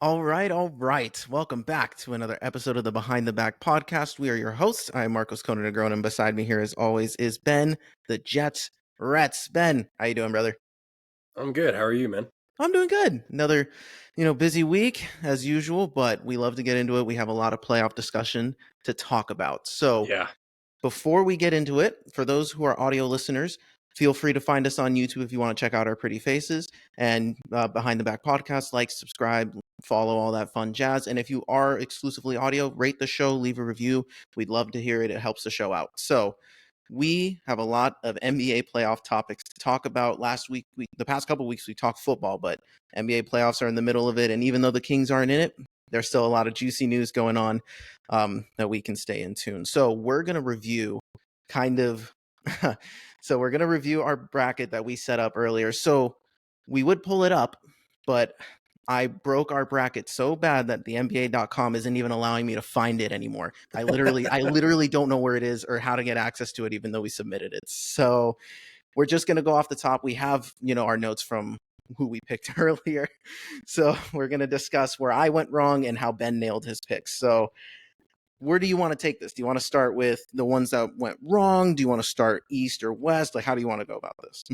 All right, all right. Welcome back to another episode of the Behind the Back podcast. We are your hosts. I am Marcos Conan Negron, and beside me here, as always, is Ben, the Jets Rets. Ben, how you doing, brother? I'm good. How are you, man? I'm doing good. Another, busy week as usual, but we love to get into it. We have a lot of playoff discussion to talk about. So, Yeah. before we get into it, for those who are audio listeners, feel free to find us on YouTube if you want to check out our pretty faces and Behind the Back podcast. Like, subscribe, follow, all that fun jazz. And if you are exclusively audio, rate the show, leave a review. We'd love to hear it. It helps the show out. So, we have a lot of NBA playoff topics to talk about. Last week, the past couple weeks, we talked football, but NBA playoffs are in the middle of it. And even though the Kings aren't in it, there's still a lot of juicy news going on that we can stay in tune. So we're going to review kind of so we're going to review our bracket that we set up earlier. So we would pull it up, but I broke our bracket so bad that the NBA.com isn't even allowing me to find it anymore. I literally don't know where it is or how to get access to it, even though we submitted it. So we're just going to go off the top. We have, our notes from who we picked earlier. So we're going to discuss where I went wrong and how Ben nailed his picks. So where do you want to take this? Do you want to start with the ones that went wrong? Do you want to start east or west? Like, how do you want to go about this?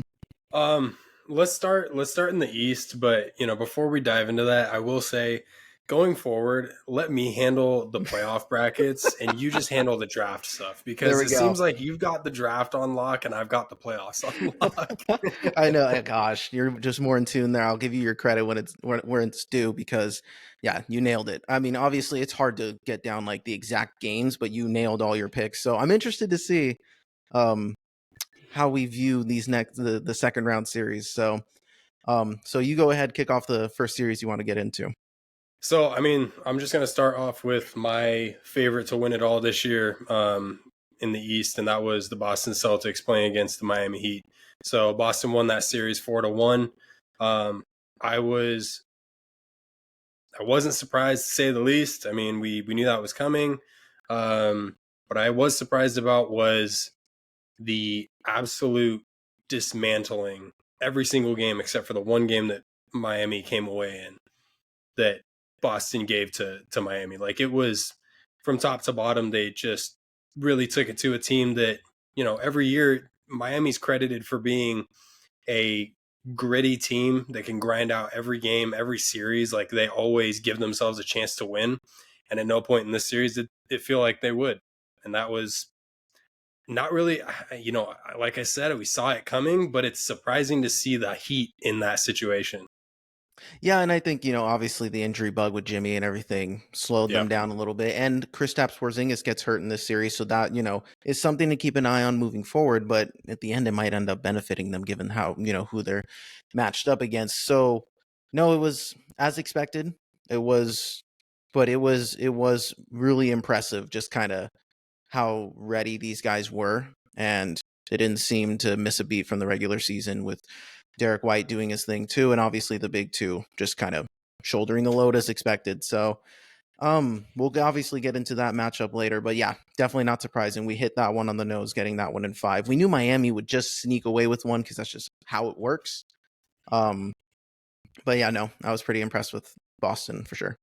Let's start in the East, but before we dive into that, I will say going forward, let me handle the playoff brackets and you just handle the draft stuff There because we it go. seems like you've got the draft on lock and I've got the playoffs on lock. I know. Gosh, you're just more in tune there. I'll give you your credit when it's due because, yeah, you nailed it. I mean, obviously, it's hard to get down like the exact games, but you nailed all your picks. So I'm interested to see um, how we view these the second round series. So you go ahead, kick off the first series you want to get into. So, I mean, I'm just going to start off with my favorite to win it all this year in the East, and that was the Boston Celtics playing against the Miami Heat. So, Boston won that series 4-1. Um, I was I wasn't surprised to say the least. I mean, we knew that was coming. What I was surprised about was the absolute dismantling every single game except for the one game that Miami came away in that Boston gave to Miami. Like it was from top to bottom, they just really took it to a team that, every year Miami's credited for being a gritty team that can grind out every game, every series. Like they always give themselves a chance to win. And at no point in this series did it feel like they would. And that was not really, like I said, we saw it coming, but it's surprising to see the Heat in that situation. Yeah, and I think, obviously the injury bug with Jimmy and everything slowed them Yeah. down a little bit. And Kristaps Porzingis gets hurt in this series, so that, is something to keep an eye on moving forward. But at the end, it might end up benefiting them given how, who they're matched up against. So, no, it was as expected. It was, but it was really impressive just kind of how ready these guys were. And they didn't seem to miss a beat from the regular season with Derek White doing his thing too, and obviously the big two just kind of shouldering the load as expected. So we'll obviously get into that matchup later, but yeah, definitely not surprising. We hit that one on the nose, getting that one in 5. We knew Miami would just sneak away with one because that's just how it works. Um, but yeah, no, I was pretty impressed with Boston for sure.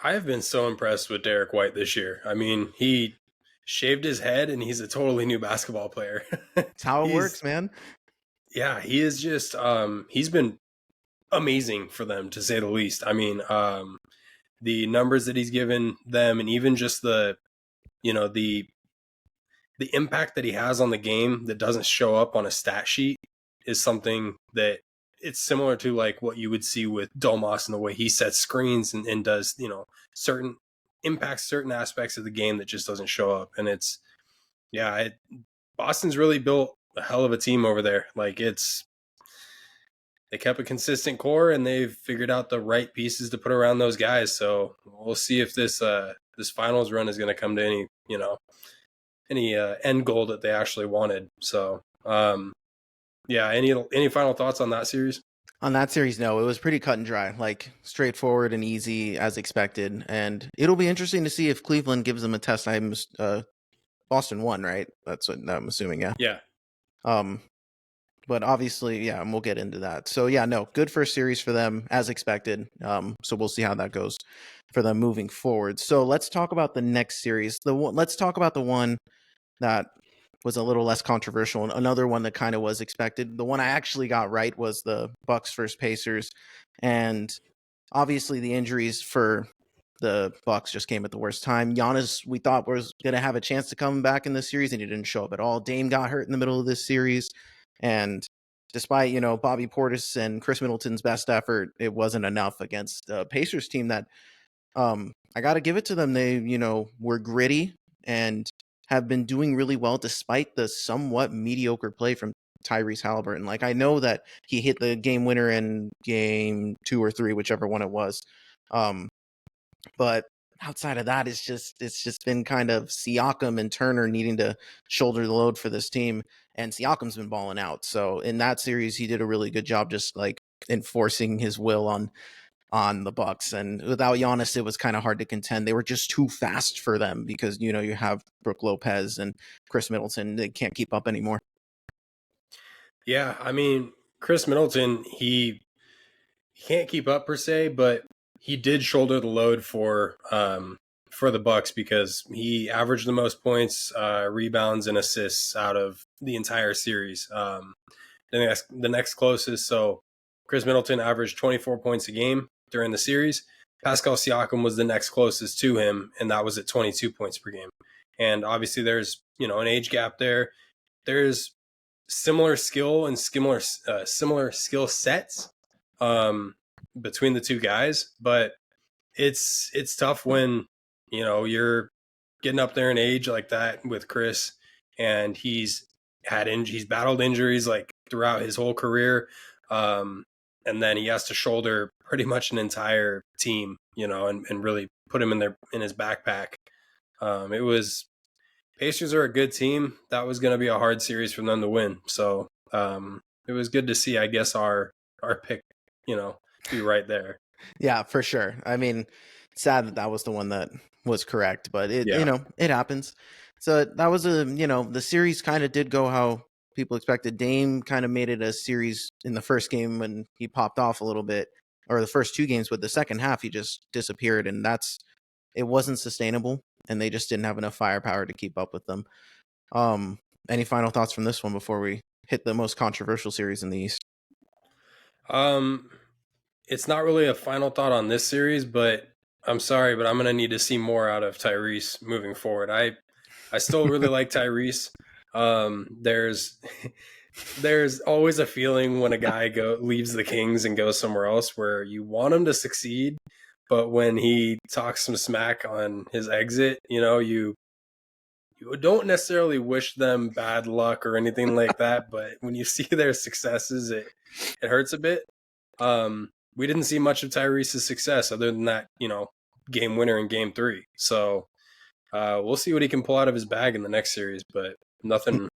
I have been so impressed with Derek White this year. I mean, he shaved his head and he's a totally new basketball player. It's how it he's works, man. Yeah, he is just he's been amazing for them to say the least. I mean, the numbers that he's given them and even just you know, the impact that he has on the game that doesn't show up on a stat sheet is something that it's similar to like what you would see with Domas and the way he sets screens and does, certain impacts certain aspects of the game that just doesn't show up. And it's, yeah, Boston's really built a hell of a team over there. Like they kept a consistent core and they've figured out the right pieces to put around those guys. So we'll see if this finals run is going to come to any end goal that they actually wanted. So yeah, any final thoughts on that series? On that series, no, it was pretty cut and dry, like straightforward and easy as expected. And it'll be interesting to see if Cleveland gives them a test. Boston won, right? That's what I'm assuming. Yeah. Yeah. Um, but obviously, yeah, and we'll get into that. So yeah, no, good first series for them as expected. So we'll see how that goes for them moving forward. So let's talk about the next series. Let's talk about the one that was a little less controversial, and another one that kind of was expected. The one I actually got right was the Bucks versus Pacers, and obviously the injuries for the Bucks just came at the worst time. Giannis, we thought was going to have a chance to come back in this series, and he didn't show up at all. Dame got hurt in the middle of this series, and despite Bobby Portis and Chris Middleton's best effort, it wasn't enough against a Pacers team that I got to give it to them. They were gritty and have been doing really well despite the somewhat mediocre play from Tyrese Halliburton. Like, I know that he hit the game winner in game 2 or 3, whichever one it was. But outside of that, it's just been kind of Siakam and Turner needing to shoulder the load for this team, and Siakam's been balling out. So in that series, he did a really good job, just like enforcing his will on the Bucks. And without Giannis, it was kind of hard to contend. They were just too fast for them because you have Brook Lopez and Chris Middleton. They can't keep up anymore. Yeah, I mean, Chris Middleton, he can't keep up per se, but he did shoulder the load for the Bucks because he averaged the most points, rebounds, and assists out of the entire series. The next closest, so Chris Middleton averaged 24 points a game during the series. Pascal Siakam was the next closest to him, and that was at 22 points per game. And obviously, there's an age gap there. There's similar skill and similar skill sets between the two guys, but it's tough when you're getting up there in age like that with Chris, and he's battled injuries like throughout his whole career, and then he has to shoulder pretty much an entire team, and really put him in his backpack. It was Pacers are a good team. That was going to be a hard series for them to win. So it was good to see, I guess, our pick, be right there. Yeah, for sure. I mean, sad that was the one that was correct, but Yeah. it happens. So that was the series kind of did go how people expected. Dame kind of made it a series in the first game when he popped off a little bit, or the first 2 games, but the second half he just disappeared, and it wasn't sustainable, and they just didn't have enough firepower to keep up with them. Any final thoughts from this one before we hit the most controversial series in the East? It's not really a final thought on this series, but I'm sorry, but I'm going to need to see more out of Tyrese moving forward. I still really like Tyrese. There's there's always a feeling when a guy leaves the Kings and goes somewhere else where you want him to succeed, but when he talks some smack on his exit, you don't necessarily wish them bad luck or anything like that. But when you see their successes, it hurts a bit. We didn't see much of Tyrese's success other than that, game winner in game 3. So we'll see what he can pull out of his bag in the next series, but nothing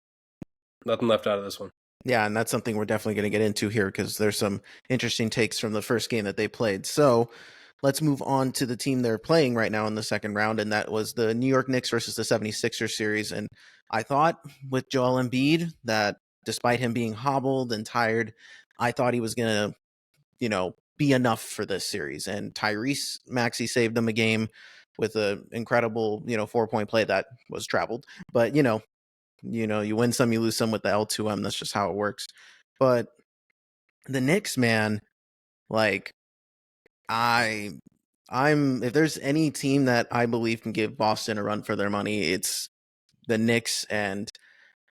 left out of this one. Yeah, and that's something we're definitely going to get into here because there's some interesting takes from the first game that they played. So let's move on to the team they're playing right now in the second round, and that was the New York Knicks versus the 76ers series. And I thought with Joel Embiid that despite him being hobbled and tired, I thought he was going to, be enough for this series. And Tyrese Maxey saved them a game with an incredible, 4-point play that was traveled. But, you win some, you lose some with the L2M. That's just how it works. But the Knicks, man, like I'm if there's any team that I believe can give Boston a run for their money, it's the Knicks, and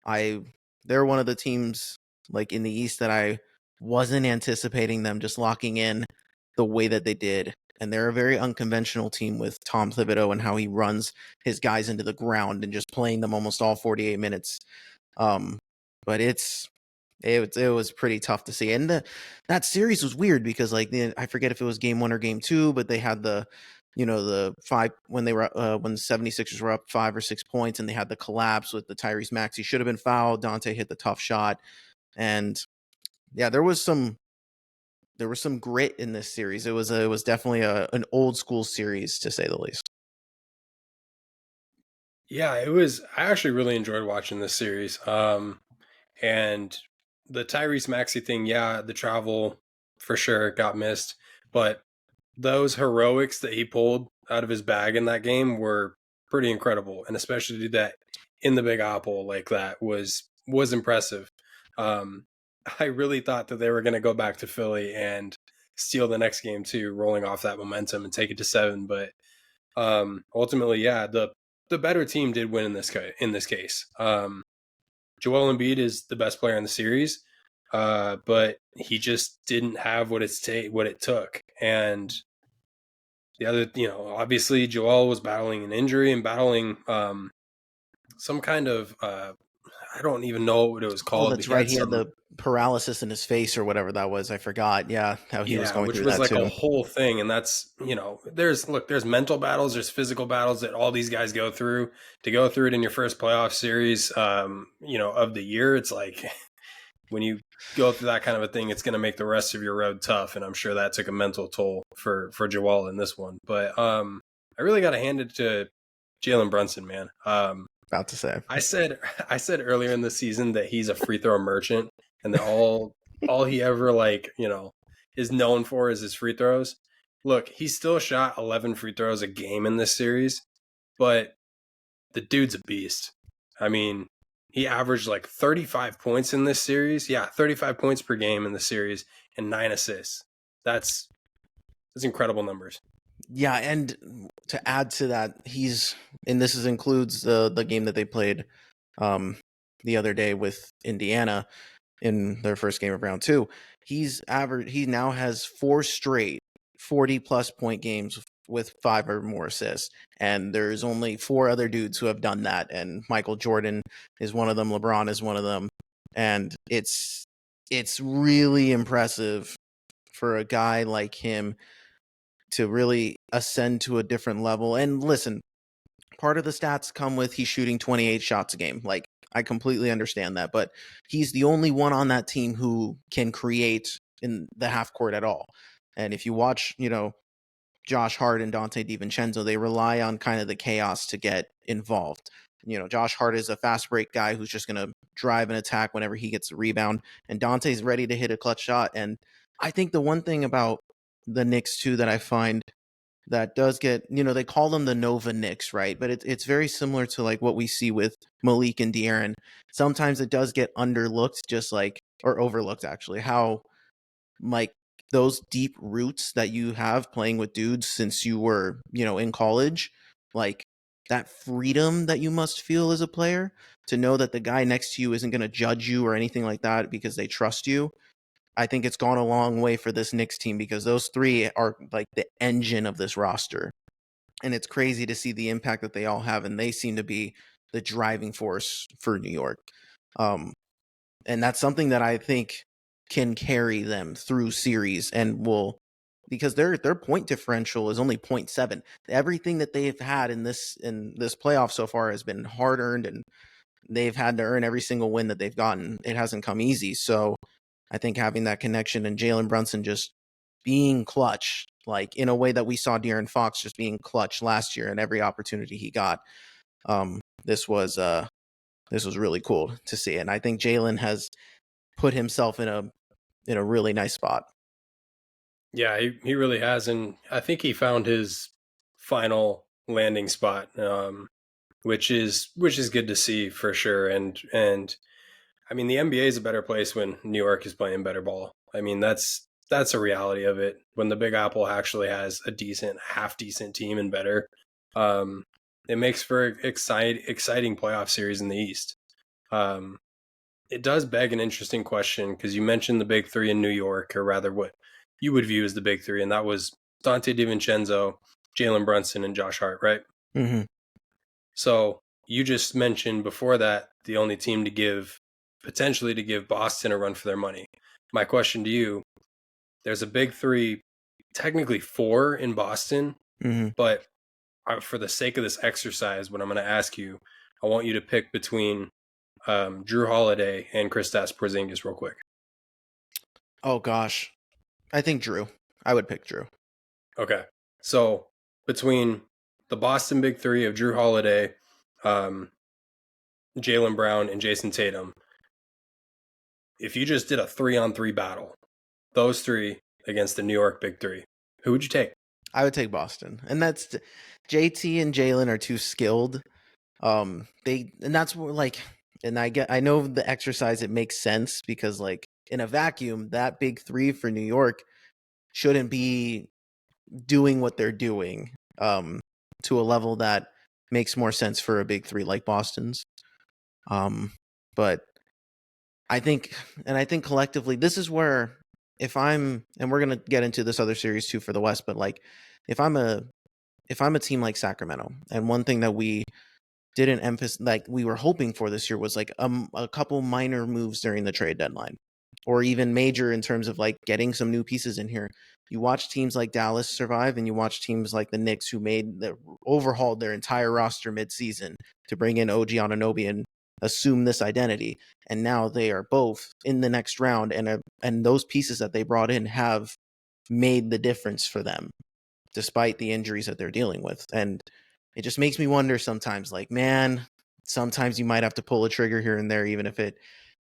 they're one of the teams like in the East that I wasn't anticipating them just locking in the way that they did. And they're a very unconventional team with Tom Thibodeau and how he runs his guys into the ground and just playing them almost all 48 minutes. But it was pretty tough to see. And that series was weird because I forget if it was game 1 or game 2, but they had the 5 when they were when the 76ers were up 5 or 6 points, and they had the collapse with the Tyrese Maxey should have been fouled. Dante hit the tough shot. And yeah, there was some grit in this series. It was definitely an old school series, to say the least. Yeah, it was. I actually really enjoyed watching this series. And the Tyrese Maxey thing, yeah, the travel for sure got missed, but those heroics that he pulled out of his bag in that game were pretty incredible, and especially to do that in the Big Apple like that was impressive. Um, I really thought that they were going to go back to Philly and steal the next game too, rolling off that momentum and take it to 7. But ultimately, yeah, the better team did win in this case. Joel Embiid is the best player in the series, but he just didn't have what it took. And the other, obviously Joel was battling an injury and battling some kind of I don't even know what it was Oh, called, but that's he right. had He had some. the paralysis in his face or whatever that was. I forgot. Yeah, how he was Yeah, going which through was that like a too. whole thing. And that's, there's mental battles, there's physical battles that all these guys go through. To go through it in your first playoff series, of the year, it's like when you go through that kind of a thing, it's going to make the rest of your road tough. And I'm sure that took a mental toll for Joel in this one. But I really got to hand it to Jalen Brunson, man. About to say. I said I said earlier in the season that he's a free throw merchant, and that all he ever is known for is his free throws. Look, he still shot 11 free throws a game in this series, but the dude's a beast. I mean, he averaged like 35 points in this series. Yeah, 35 points per game in the series and 9 assists. That's incredible numbers. Yeah, and to add to that, includes the game that they played um the other day with Indiana in their first game of round 2. He now has 4 straight 40 plus point games with 5 or more assists, and there's only 4 other dudes who have done that, and Michael Jordan is one of them, LeBron is one of them, and it's really impressive for a guy like him to really ascend to a different level. And listen, part of the stats come with he's shooting 28 shots a game. Like, I completely understand that, but he's the only one on that team who can create in the half court at all. And if you watch, Josh Hart and Dante DiVincenzo, they rely on kind of the chaos to get involved. Josh Hart is a fast break guy who's just going to drive and attack whenever he gets a rebound, and Dante's ready to hit a clutch shot. And I think the one thing about the Knicks too that I find that does get, they call them the Nova Knicks, right? But it's very similar to like what we see with Malik and De'Aaron. Sometimes it does get underlooked, just like, or overlooked actually, how like those deep roots that you have playing with dudes since you were, in college, like that freedom that you must feel as a player to know that the guy next to you isn't going to judge you or anything like that because they trust you. I think it's gone a long way for this Knicks team because those 3 are like the engine of this roster. And it's crazy to see the impact that they all have, and they seem to be the driving force for New York. Um, and that's something that I think can carry them through series and will, because their point differential is only zero point 0.7. Everything that they've had in this playoff so far has been hard earned, and they've had to earn every single win that they've gotten. It hasn't come easy. So I think having that connection and Jalen Brunson just being clutch, like in a way that we saw De'Aaron Fox just being clutch last year and every opportunity he got. Um, this was really cool to see, and I think Jalen has put himself in a really nice spot. Yeah, he really has, and I think he found his final landing spot, which is good to see for sure. And I mean, the NBA is a better place when New York is playing better ball. I mean, that's a reality of it. When the Big Apple actually has a decent, half decent team and better, um, it makes for exciting playoff series in the East. Um, it does beg an interesting question because you mentioned the big 3 in New York, or rather, what you would view as the big 3, and that was Dante DiVincenzo, Jalen Brunson, and Josh Hart, right? Mm-hmm. So you just mentioned before that the only team potentially to give Boston a run for their money. My question to you: there's a big 3, technically 4 in Boston, Mm-hmm. but for the sake of this exercise, what I'm going to ask you, I want you to pick between Drew Holiday and Kristaps Porzingis real quick. Oh gosh, I think Drew. I would pick Drew. Okay, so between the Boston Big 3 of Drew Holiday, Jaylen Brown, and Jason Tatum, if you just did a 3-on-3 battle, those three against the New York Big Three, who would you take? I would take Boston, and that's JT and Jalen are too skilled. That's what like, and I know the exercise, it makes sense because like in a vacuum, that big three for New York shouldn't be doing what they're doing to a level that makes more sense for a big three like Boston's. But I think collectively, this is where if I'm, and we're gonna get into this other series too for the West, but like if I'm a team like Sacramento, and one thing that we didn't emphasize, like we were hoping for this year, was like a couple minor moves during the trade deadline, or even major in terms of like getting some new pieces in here. You watch teams like Dallas survive, and you watch teams like the Knicks who overhauled their entire roster midseason to bring in OG Anunoby and assume this identity, and now they are both in the next round, and those pieces that they brought in have made the difference for them despite the injuries that they're dealing with. And it just makes me wonder sometimes, like, man, sometimes you might have to pull a trigger here and there, even if it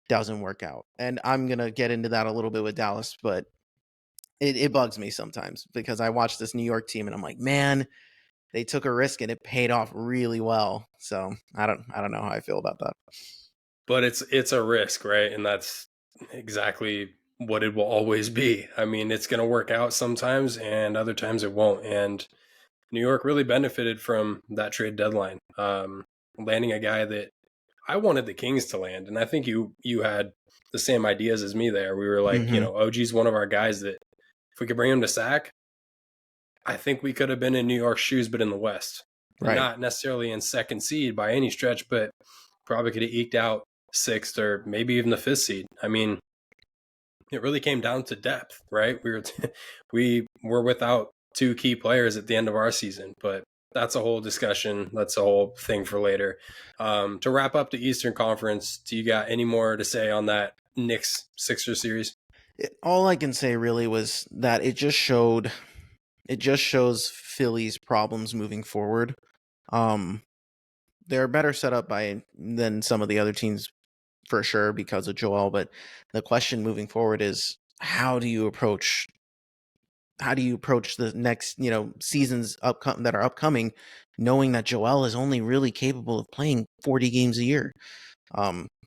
doesn't work out. And I'm going to get into that a little bit with Dallas, but it bugs me sometimes because I watch this New York team and I'm like, man, they took a risk and it paid off really well. So I don't know how I feel about that. But it's a risk, right? And that's exactly what it will always be. I mean, it's going to work out sometimes, and other times it won't. And New York really benefited from that trade deadline, landing a guy that I wanted the Kings to land, and I think you had the same ideas as me there. We were like, OG's one of our guys that if we could bring him to Sac, I think we could have been in New York's shoes, but in the West. Right. Not necessarily in second seed by any stretch, but probably could have eked out sixth or maybe even the fifth seed. I mean, it really came down to depth, right? We were without two key players at the end of our season, but that's a whole discussion. That's a whole thing for later. To wrap up the Eastern Conference, do you got any more to say on that Knicks Sixers series? All I can say really was that it just shows Philly's problems moving forward. They're better set up than some of the other teams for sure because of Joel, but the question moving forward is how do you approach the next, seasons that are upcoming, knowing that Joel is only really capable of playing 40 games a year.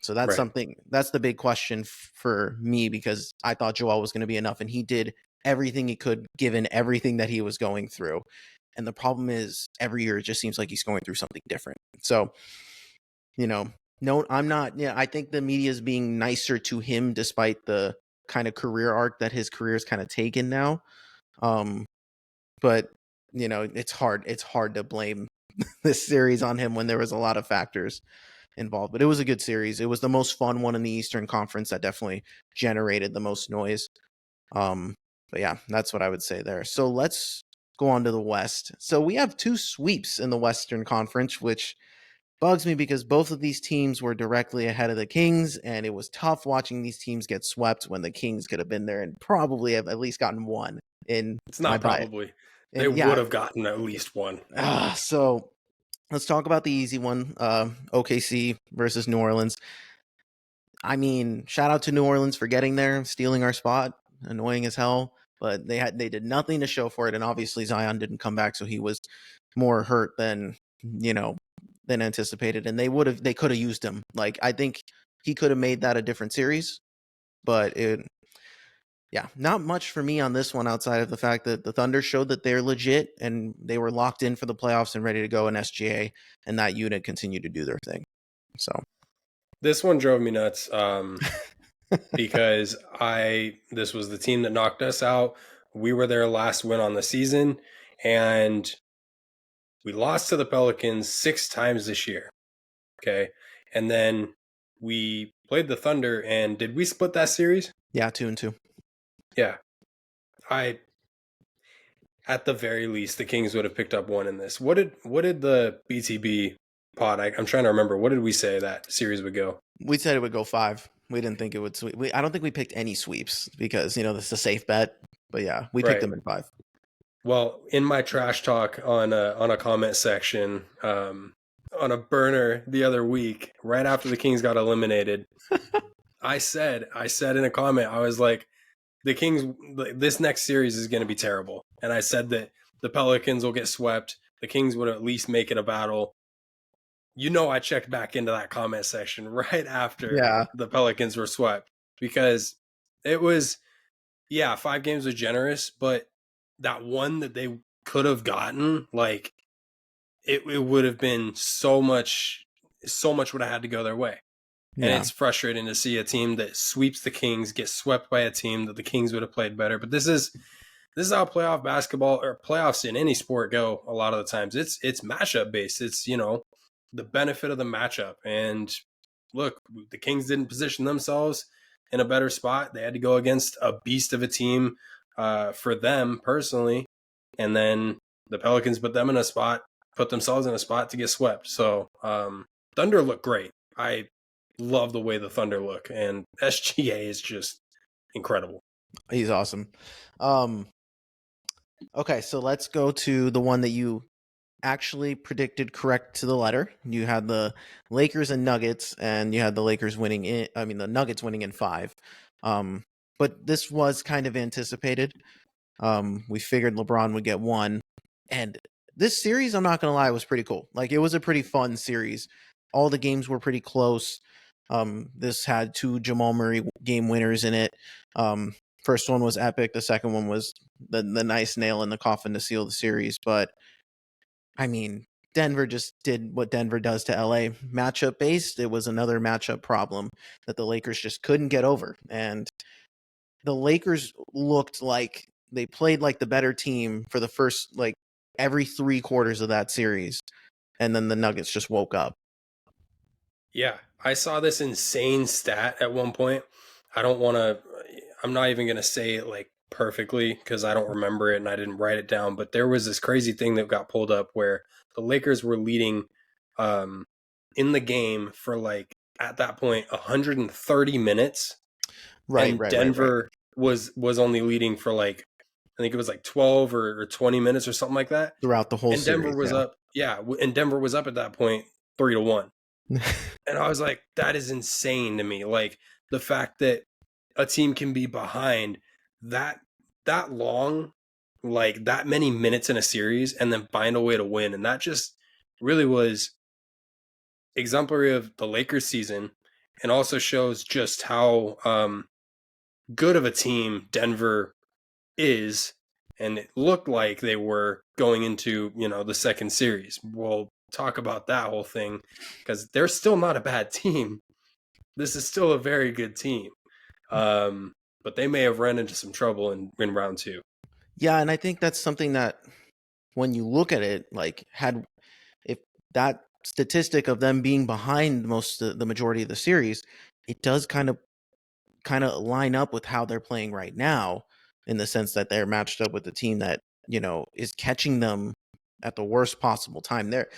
So that's something, that's the big question for me, because I thought Joel was going to be enough, and he did everything he could given everything that he was going through. And the problem is every year it just seems like he's going through something different. So, no, I'm not. Yeah, I think the media is being nicer to him despite the kind of career arc that his career is kind of taken now. But it's hard to blame this series on him when there was a lot of factors involved. But it was a good series. It was the most fun one in the Eastern Conference that definitely generated the most noise. But yeah, that's what I would say there. So let's go on to the West. So we have two sweeps in the Western Conference, which bugs me because both of these teams were directly ahead of the Kings, and it was tough watching these teams get swept when the Kings could have been there and probably have at least gotten one. It's not probably. They would have gotten at least one. So let's talk about the easy one, OKC versus New Orleans. I mean, shout out to New Orleans for getting there, stealing our spot, annoying as hell, but they did nothing to show for it, and obviously Zion didn't come back, so he was more hurt than anticipated, and they could have used him. Like, I think he could have made that a different series, but not much for me on this one outside of the fact that the Thunder showed that they're legit and they were locked in for the playoffs and ready to go in SGA, and that unit continued to do their thing. So this one drove me nuts because this was the team that knocked us out. We were their last win on the season, and we lost to the Pelicans 6 times this year. Okay. And then we played the Thunder, and did we split that series? Yeah, 2-2. Yeah. At the very least, the Kings would have picked up one in this. What did the BTB pod, I'm trying to remember, what did we say that series would go? We said it would go 5. We didn't think it would sweep. I don't think we picked any sweeps because, this is a safe bet. But yeah, we picked them in 5. Well, in my trash talk on a comment section, on a burner the other week, right after the Kings got eliminated, I said in a comment, I was like, the Kings, this next series is going to be terrible. And I said that the Pelicans will get swept. The Kings would at least make it a battle. I checked back into that comment section right after Yeah. the Pelicans were swept because it was, yeah, 5 games was generous, but that one that they could have gotten, like, it would have been so much would have had to go their way. And Yeah. it's frustrating to see a team that sweeps the Kings get swept by a team that the Kings would have played better. But this is how playoff basketball or playoffs in any sport go. A lot of the times, it's matchup based. It's the benefit of the matchup. And look, the Kings didn't position themselves in a better spot. They had to go against a beast of a team for them personally, and then the Pelicans put themselves in a spot to get swept. So Thunder looked great. I love the way the Thunder look, and SGA is just incredible. He's awesome. Okay, so let's go to the one that you actually predicted correct to the letter. You had the Lakers and Nuggets, and you had the Lakers winning the Nuggets winning in 5. But this was kind of anticipated. We figured LeBron would get 1. And this series, I'm not gonna lie, was pretty cool. Like, it was a pretty fun series. All the games were pretty close. This had 2 Jamal Murray game winners in it. First one was epic. The second one was the nice nail in the coffin to seal the series. But I mean, Denver just did what Denver does to LA. Matchup based, it was another matchup problem that the Lakers just couldn't get over. And the Lakers looked like they played like the better team for the first, like, every 3 quarters of that series. And then the Nuggets just woke up. Yeah, I saw this insane stat at one point. I don't want to, I'm not even going to say it like perfectly because I don't remember it and I didn't write it down, but there was this crazy thing that got pulled up where the Lakers were leading um, in the game for, like, at that point 130 minutes, Right, and right, right, right. Denver was only leading for, like, I think it was like 12 or 20 minutes or something like that. Throughout the whole And Denver series, was yeah. up, yeah, and Denver was up at that point 3-1. And I was like, that is insane to me. Like, the fact that a team can be behind that long, like that many minutes in a series, and then find a way to win. And that just really was exemplary of the Lakers season, and also shows just how good of a team Denver is. And it looked like they were going into, the second series. We'll talk about that whole thing because they're still not a bad team. This is still a very good team. But they may have run into some trouble in round 2. Yeah, and I think that's something that when you look at it, like, if that statistic of them being behind the majority of the series, it does kind of line up with how they're playing right now, in the sense that they're matched up with the team that, is catching them at the worst possible time there.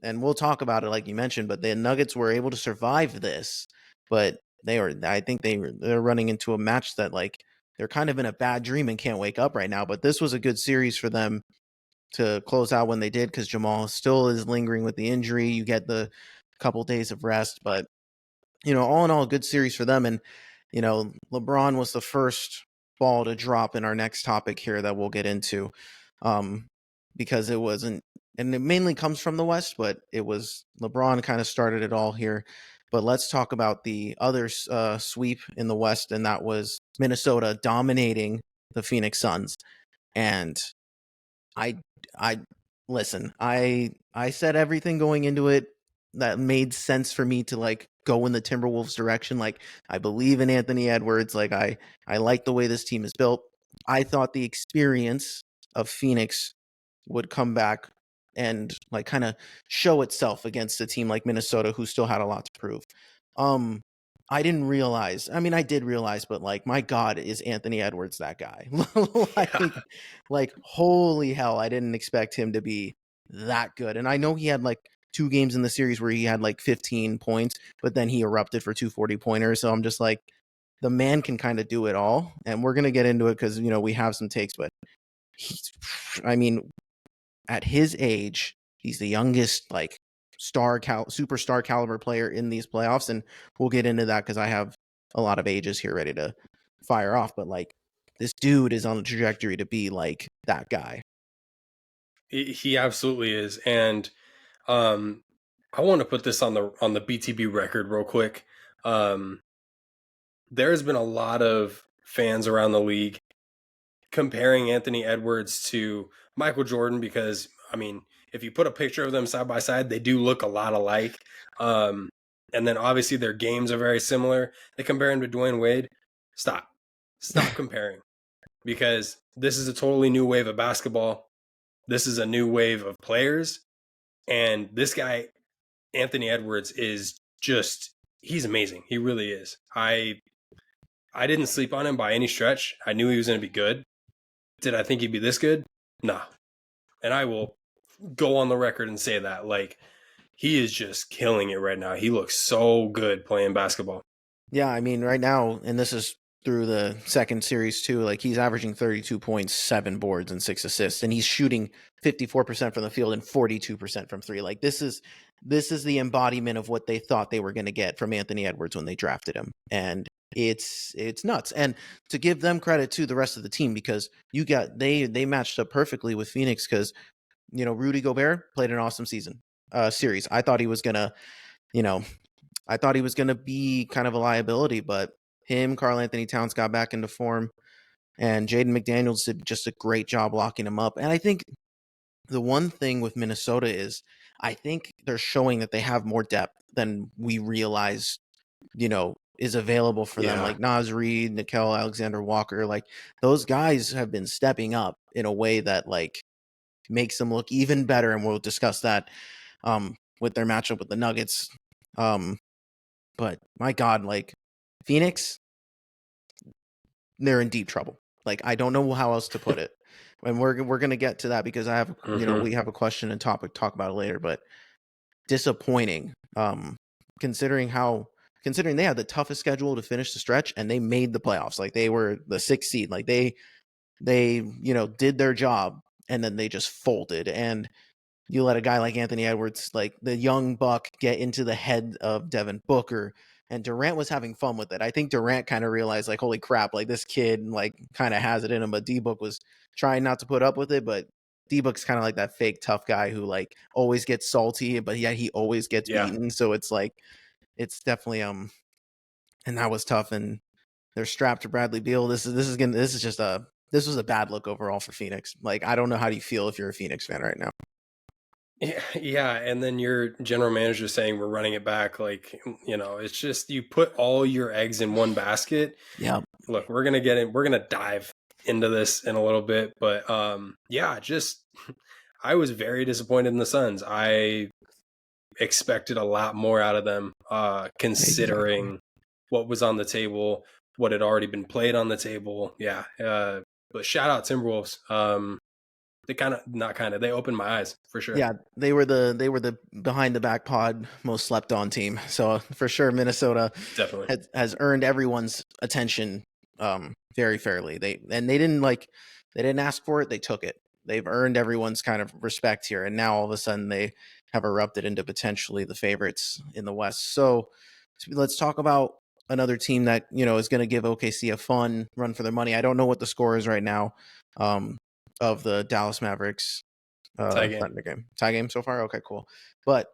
And we'll talk about it like you mentioned, but the Nuggets were able to survive this, but I think they're running into a match that, like, they're kind of in a bad dream and can't wake up right now. But this was a good series for them to close out when they did, because Jamal still is lingering with the injury. You get the couple days of rest, but all in all, good series for them. And LeBron was the first ball to drop in our next topic here that we'll get into, because it wasn't, and it mainly comes from the West, but it was LeBron kind of started it all here. But let's talk about the other sweep in the West, and that was Minnesota dominating the Phoenix Suns. And I I listen, I said everything going into it that made sense for me to, like, go in the Timberwolves direction. Like, I believe in Anthony Edwards. Like, I like the way this team is built. I thought the experience of Phoenix would come back and, like, kind of show itself against a team like Minnesota, who still had a lot to prove. Um I didn't realize. I mean, I did realize, but, like, my God, is Anthony Edwards that guy? Yeah. like, holy hell, I didn't expect him to be that good. And I know he had, like, 2 games in the series where he had, like, 15 points, but then he erupted for 2 40-pointers. So I'm just like, the man can kind of do it all. And we're gonna get into it because we have some takes, but he's, I mean, at his age, he's the youngest, like, superstar caliber player in these playoffs, and we'll get into that because I have a lot of ages here ready to fire off, but like this dude is on a trajectory to be like that guy. He absolutely is. And I want to put this on the BTB record real quick. Um, there has been a lot of fans around the league comparing Anthony Edwards to Michael Jordan because, I mean, if you put a picture of them side by side, they do look a lot alike. Um, and then obviously their games are very similar. They compare him to Dwayne Wade. Stop comparing, because this is a totally new wave of basketball. This is a new wave of players. And this guy, Anthony Edwards, is just, he's amazing. He really is. I didn't sleep on him by any stretch. I knew he was going to be good. Did I think he'd be this good? No. And I will go on the record and say that. Like, he is just killing it right now. He looks so good playing basketball. Yeah, I mean, right now, and this is through the second series too, like he's averaging 32 points, 7 boards, and 6 assists, and he's shooting 54% from the field and 42% from three. Like this is the embodiment of what they thought they were going to get from Anthony Edwards when they drafted him. And it's nuts. And to give them credit to the rest of the team, because they matched up perfectly with Phoenix, because Rudy Gobert played an awesome series. I thought he was gonna, be kind of a liability, but him, Karl Anthony Towns got back into form, and Jaden McDaniels did just a great job locking him up. And I think the one thing with Minnesota is I think they're showing that they have more depth than we realize, is available for them. Like Naz Reid, Nickeil Alexander-Walker, like those guys have been stepping up in a way that like makes them look even better. And we'll discuss that with their matchup with the Nuggets. But my God, like Phoenix, they're in deep trouble. Like I don't know how else to put it. And we're gonna get to that because I have we have a question and topic talk about it later. But disappointing, considering they had the toughest schedule to finish the stretch and they made the playoffs. Like they were the 6th seed. Like they did their job and then they just folded. And you let a guy like Anthony Edwards, like the young buck, get into the head of Devin Booker, and Durant was having fun with it. I think Durant kind of realized, like, holy crap, like this kid, like, kind of has it in him. But D-Book was trying not to put up with it. But D-Book's kind of like that fake tough guy who like always gets salty, but yet he always gets beaten. So it's like, it's definitely and that was tough. And they're strapped to Bradley Beal. This was a bad look overall for Phoenix. Like, I don't know, how do you feel if you're a Phoenix fan right now? Yeah, and then your general manager saying we're running it back, like, it's just you put all your eggs in one basket. Yeah. Look, we're gonna dive into this in a little bit, but just I was very disappointed in the Suns. I expected a lot more out of them, considering what was on the table, what had already been played on the table. Yeah, but shout out Timberwolves. They opened my eyes for sure. Yeah, they were the behind the back pod most slept on team. So for sure, Minnesota definitely has earned everyone's attention very fairly. They didn't ask for it, they took it. They've earned everyone's kind of respect here, and now all of a sudden they have erupted into potentially the favorites in the West. So let's talk about another team that is going to give OKC a fun run for their money. I don't know what the score is right now of the Dallas Mavericks. Tie game so far. Okay, cool. But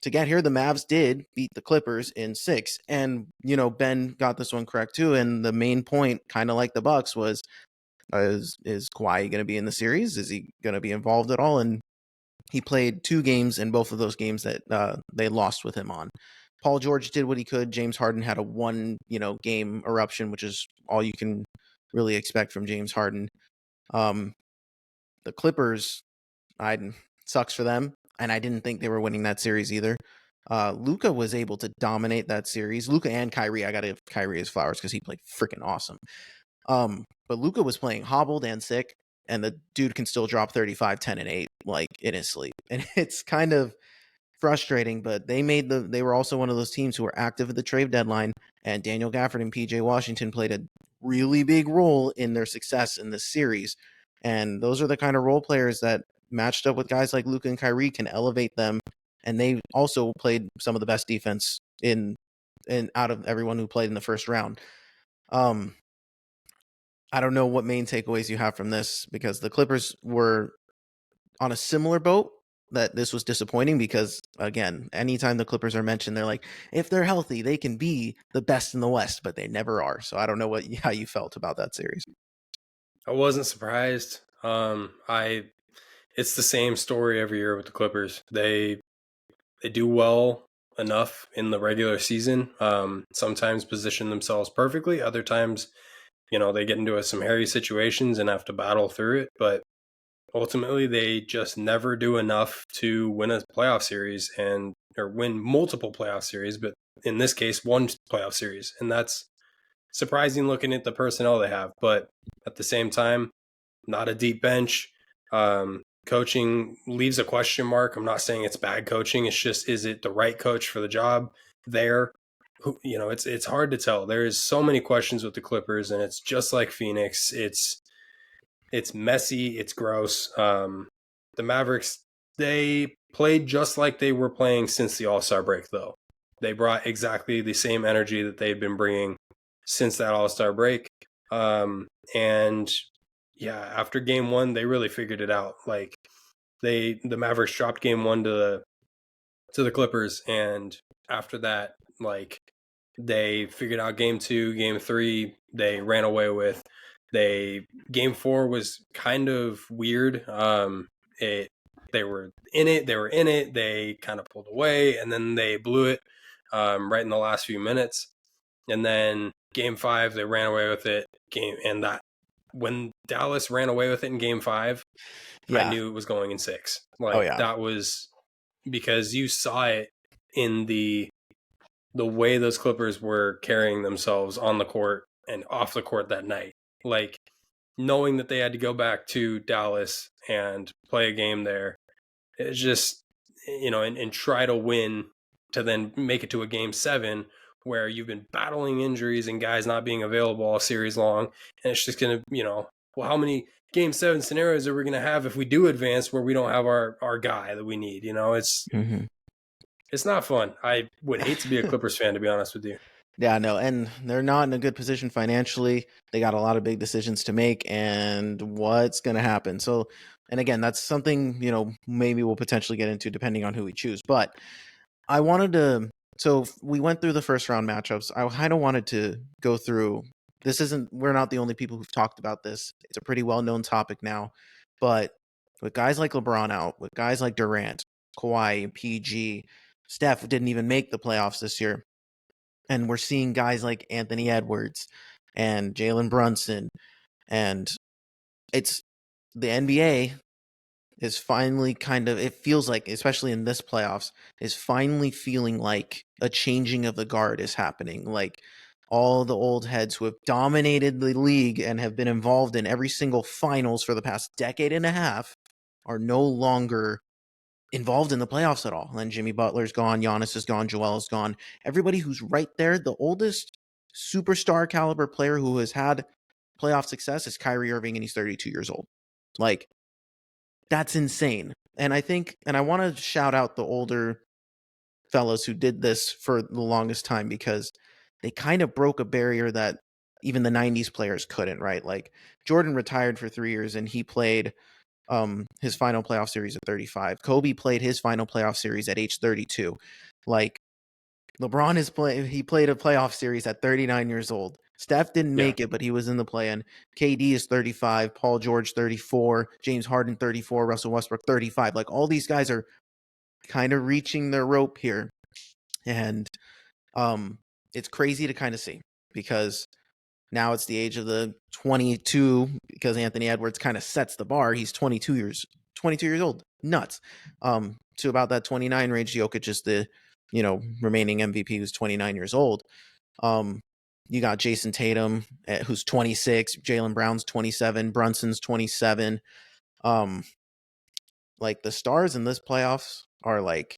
to get here, the Mavs did beat the Clippers in 6, and Ben got this one correct too. And the main point, kind of like the Bucks, was is Kawhi going to be in the series? Is he going to be involved at all? And he played 2 games, in both of those games that they lost with him on. Paul George did what he could. James Harden had a 1 game eruption, which is all you can really expect from James Harden. The Clippers, sucks for them, and I didn't think they were winning that series either. Luka was able to dominate that series. Luka and Kyrie, I gotta give Kyrie his flowers because he played freaking awesome. But Luka was playing hobbled and sick, and the dude can still drop 35, 10, and 8 like in his sleep. And it's kind of frustrating, but they were also one of those teams who were active at the trade deadline, and Daniel Gafford and PJ Washington played a really big role in their success in this series. And those are the kind of role players that matched up with guys like Luka and Kyrie can elevate them. And they also played some of the best defense in and out of everyone who played in the first round. Um, I don't know what main takeaways you have from this, because the Clippers were on a similar boat, that this was disappointing because, again, anytime the Clippers are mentioned, they're like, if they're healthy, they can be the best in the West, but they never are. So I don't know how you felt about that series. I wasn't surprised. I It's the same story every year with the Clippers. They do well enough in the regular season. Sometimes position themselves perfectly. Other times, they get into some hairy situations and have to battle through it. But ultimately, they just never do enough to win a playoff series or win multiple playoff series. But in this case, one playoff series, and that's surprising looking at the personnel they have. But at the same time, not a deep bench. Coaching leaves a question mark. I'm not saying it's bad coaching. It's just, is it the right coach for the job there? It's hard to tell. There's so many questions with the Clippers, and it's just like Phoenix. It's messy. It's gross. The Mavericks, they played just like they were playing since the All-Star break, though. They brought exactly the same energy that they've been bringing since that All-Star break. And yeah, after game one, they really figured it out. Like the Mavericks dropped game one to the Clippers, and after that, like they figured out game two, game three, they ran away with. Game four was kind of weird. They were in it, they kind of pulled away, and then they blew it right in the last few minutes. And then game five, they ran away with it. When Dallas ran away with it in game five, I Yeah. knew it was going in six. Oh, Like yeah. that was because you saw it in the way those Clippers were carrying themselves on the court and off the court that night. Like knowing that they had to go back to Dallas and play a game there, it's just, and try to win to then make it to a game seven where you've been battling injuries and guys not being available all series long. And it's just going to, well, how many game seven scenarios are we going to have if we do advance where we don't have our guy that we need? Mm-hmm. It's not fun. I would hate to be a Clippers fan, to be honest with you. Yeah, no, and they're not in a good position financially. They got a lot of big decisions to make, and what's going to happen. So, and again, that's something, maybe we'll potentially get into depending on who we choose. But I wanted to, so we went through the first round matchups. I kind of wanted to go through, we're not the only people who've talked about this. It's a pretty well known topic now. But with guys like LeBron out, with guys like Durant, Kawhi, PG, Steph didn't even make the playoffs this year. And we're seeing guys like Anthony Edwards and Jalen Brunson. And it's the NBA is finally it feels like, especially in this playoffs, is finally feeling like a changing of the guard is happening. Like all the old heads who have dominated the league and have been involved in every single finals for the past decade and a half are no longer involved in the playoffs at all. And then Jimmy Butler's gone, Giannis is gone, Joel is gone. Everybody who's right there, the oldest superstar caliber player who has had playoff success is Kyrie Irving, and he's 32 years old. Like, that's insane. And I want to shout out the older fellows who did this for the longest time, because they kind of broke a barrier that even the 90s players couldn't, right? Like Jordan retired for 3 years and he played his final playoff series at 35. Kobe played his final playoff series at age 32. Like LeBron he played a playoff series at 39 years old. Steph didn't Yeah. make it, but he was in the play-in. KD is 35, Paul George 34, James Harden 34, Russell Westbrook 35. Like all these guys are kind of reaching their rope here. And it's crazy to kind of see, because now it's the age of the 22, because Anthony Edwards kind of sets the bar. He's 22 years old. Nuts. To about that 29 range, Jokic is the, remaining MVP, who's 29 years old. You got Jason Tatum, who's 26, Jaylen Brown's 27, Brunson's 27. Like the stars in this playoffs are like,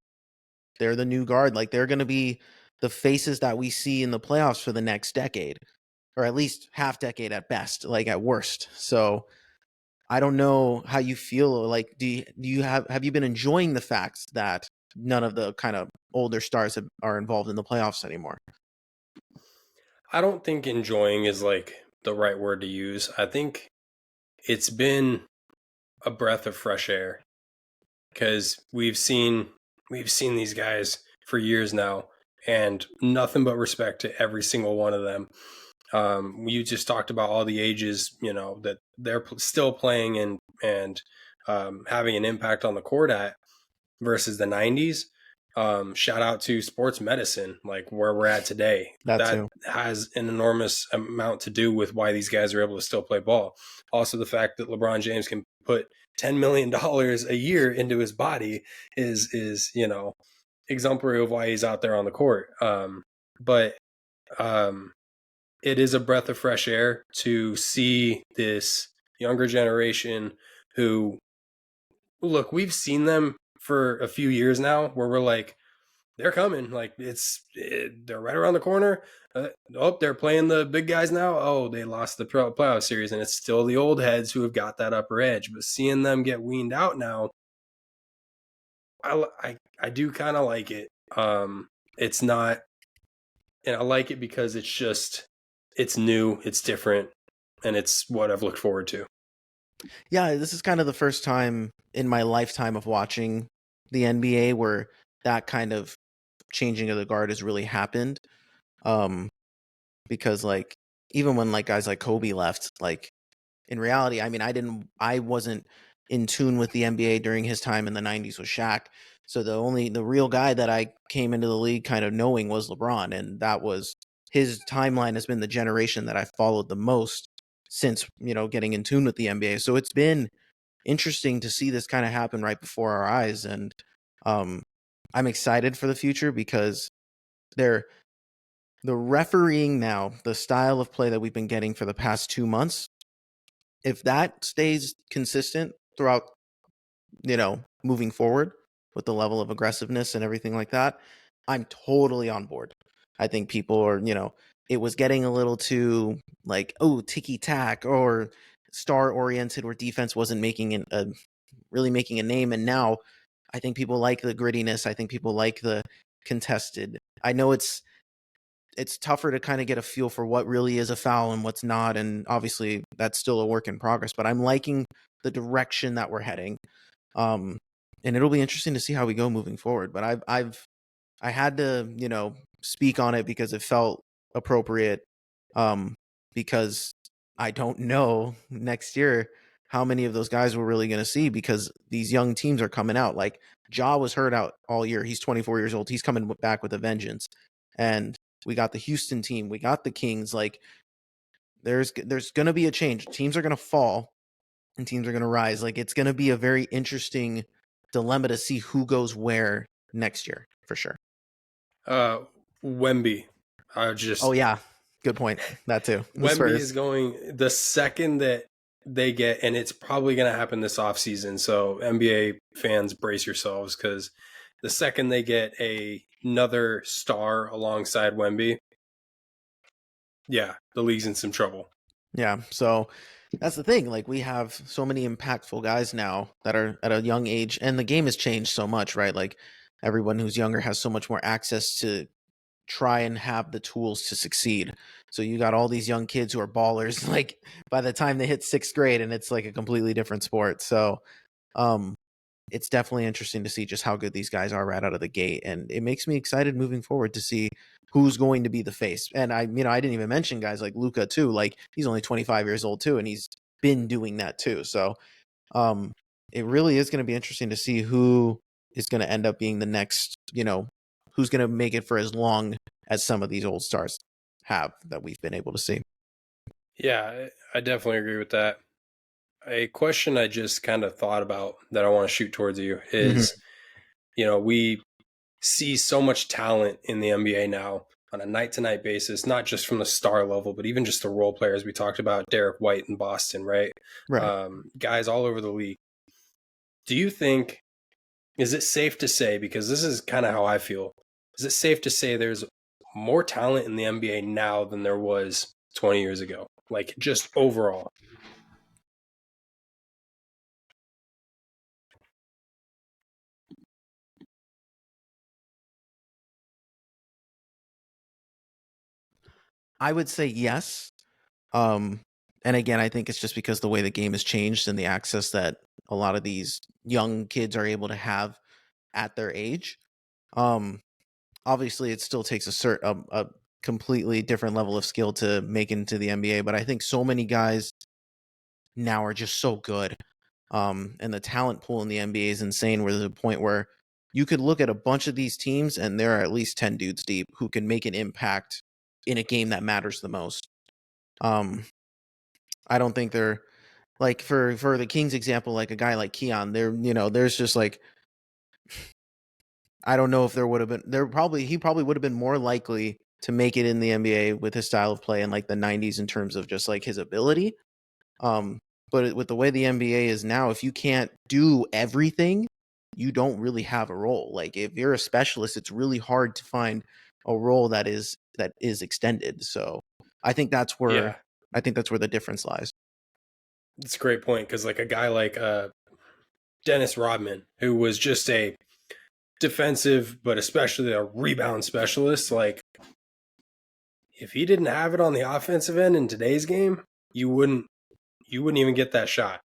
they're the new guard. Like they're going to be the faces that we see in the playoffs for the next decade, or at least half decade at best, like at worst. So I don't know how you feel. Like, do you have you been enjoying the fact that none of the kind of older stars are involved in the playoffs anymore? I don't think enjoying is like the right word to use. I think it's been a breath of fresh air because we've seen these guys for years now, and nothing but respect to every single one of them. You just talked about all the ages, that they're still playing and having an impact on the court at versus the 90s. Shout out to sports medicine, like where we're at today. That That too. has an enormous amount to do with why these guys are able to still play ball. Also, the fact that LeBron James can put $10 million a year into his body is exemplary of why he's out there on the court. But um, it is a breath of fresh air to see this younger generation who, look, we've seen them for a few years now where we're like, they're coming. Like they're right around the corner. They're playing the big guys now. Oh, they lost the playoff series, and it's still the old heads who have got that upper edge. But seeing them get weaned out now, I do kind of like it. It's not, and I like it because it's new, it's different, and it's what I've looked forward to. Yeah, this is kind of the first time in my lifetime of watching the NBA where that kind of changing of the guard has really happened. Um, because like even when like guys like Kobe left, like in reality, I mean, I wasn't in tune with the NBA during his time in the '90s with Shaq. So the real guy that I came into the league kind of knowing was LeBron, and that was his timeline has been the generation that I followed the most since getting in tune with the NBA. So it's been interesting to see this kind of happen right before our eyes, and um, I'm excited for the future because they're the refereeing now, the style of play that we've been getting for the past 2 months, if that stays consistent throughout, moving forward with the level of aggressiveness and everything like that, I'm totally on board. I think people are, it was getting a little too like, oh, ticky tack or star oriented where defense wasn't really making a name. And now I think people like the grittiness. I think people like the contested. I know it's tougher to kind of get a feel for what really is a foul and what's not, and obviously that's still a work in progress, but I'm liking the direction that we're heading. um and it'll be interesting to see how we go moving forward, but I had to speak on it because it felt appropriate, um because I don't know next year how many of those guys we're really going to see because these young teams are coming out. Like Ja was hurt out all year. He's 24 years old. He's coming back with a vengeance. And we got the Houston team. We got the Kings. Like there's going to be a change. Teams are going to fall and teams are going to rise. Like it's going to be a very interesting dilemma to see who goes where next year for sure. Uh, Wemby, I Oh just yeah, good point. That too. The Wemby is Spurs. going the second that they get, and it's probably going to happen this offseason. So NBA fans, brace yourselves because the second they get another star alongside Wemby, yeah, the league's in some trouble. Yeah. So that's the thing. Like we have so many impactful guys now that are at a young age, and the game has changed so much, right? Like everyone who's younger has so much more access to try and have the tools to succeed. So you got all these young kids who are ballers, like by the time they hit sixth grade, and it's like a completely different sport. So um it's definitely interesting to see just how good these guys are right out of the gate, and it makes me excited moving forward to see who's going to be the face. And I didn't even mention guys like Luca too. Like he's only 25 years old too, and he's been doing that too. So um, it really is going to be interesting to see who is going to end up being the next. Who's going to make it for as long as some of these old stars have that we've been able to see. Yeah, I definitely agree with that. A question I just kind of thought about that I want to shoot towards you Hmm. is, we see so much talent in the NBA now on a night to night basis, not just from the star level, but even just the role players. We talked about Derek White in Boston, right? Right. Guys all over the league. Do you think, is it safe to say, because this is kind of how I feel, is it safe to say there's more talent in the NBA now than there was 20 years ago? Like just overall. I would say yes. Um, and again, I think it's just because the way the game has changed and the access that a lot of these young kids are able to have at their age. Um, Obviously, it still takes a completely different level of skill to make it into the NBA. But I think so many guys now are just so good. And the talent pool in the NBA is insane. Where there's a point where you could look at a bunch of these teams, and there are at least 10 dudes deep who can make an impact in a game that matters the most. Um, I don't think they're like for the Kings example, like a guy like Keon. There's just like I don't know if there would have been he probably would have been more likely to make it in the NBA with his style of play in like the 90s in terms of just like his ability. Um, but with the way the NBA is now, if you can't do everything, you don't really have a role. Like if you're a specialist, it's really hard to find a role that is extended. So I think that's where Yeah, the difference lies. it's a great point because like a guy like Dennis Rodman, who was just a defensive, but especially a rebound specialist, like if he didn't have it on the offensive end in today's game, you wouldn't even get that shot.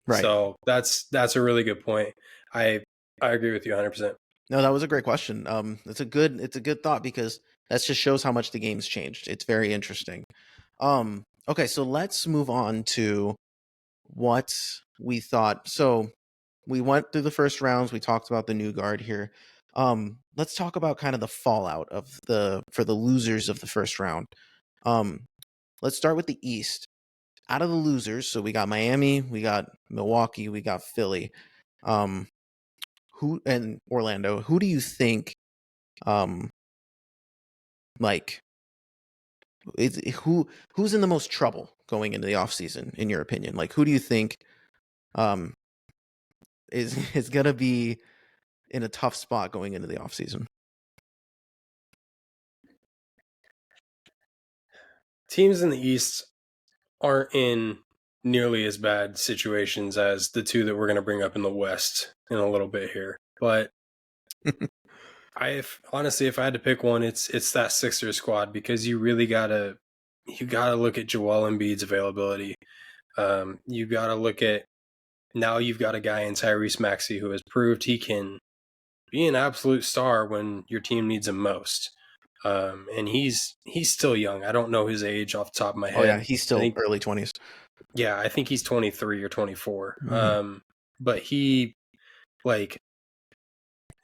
Right. So that's a really good point. I agree with you 100%. No, that was a great question. It's a good thought because that just shows how much the game's changed. It's very interesting. Okay, so let's move on to what we thought. So we went through the first rounds. We talked about the new guard here. Let's talk about kind of the fallout of for the losers of the first round. Um, let's start with the East. Out of the losers, so we got Miami, we got Milwaukee, we got Philly. Um, who and Orlando? Who do you think? Um, like who's in the most trouble going into the offseason, in your opinion? Like who do you think um is is gonna be in a tough spot going into the offseason? Teams in the East aren't in nearly as bad situations as the two that we're going to bring up in the West in a little bit here. But honestly, if I had to pick one, it's that Sixers squad because you gotta look at Joel Embiid's availability. You gotta look at now you've got a guy in Tyrese Maxey who has proved he can be an absolute star when your team needs him most. And he's still young. I don't know his age off the top of my Oh yeah, head. he's I still think early 20s. yeah, I think he's 23 or 24. Mhm. But he like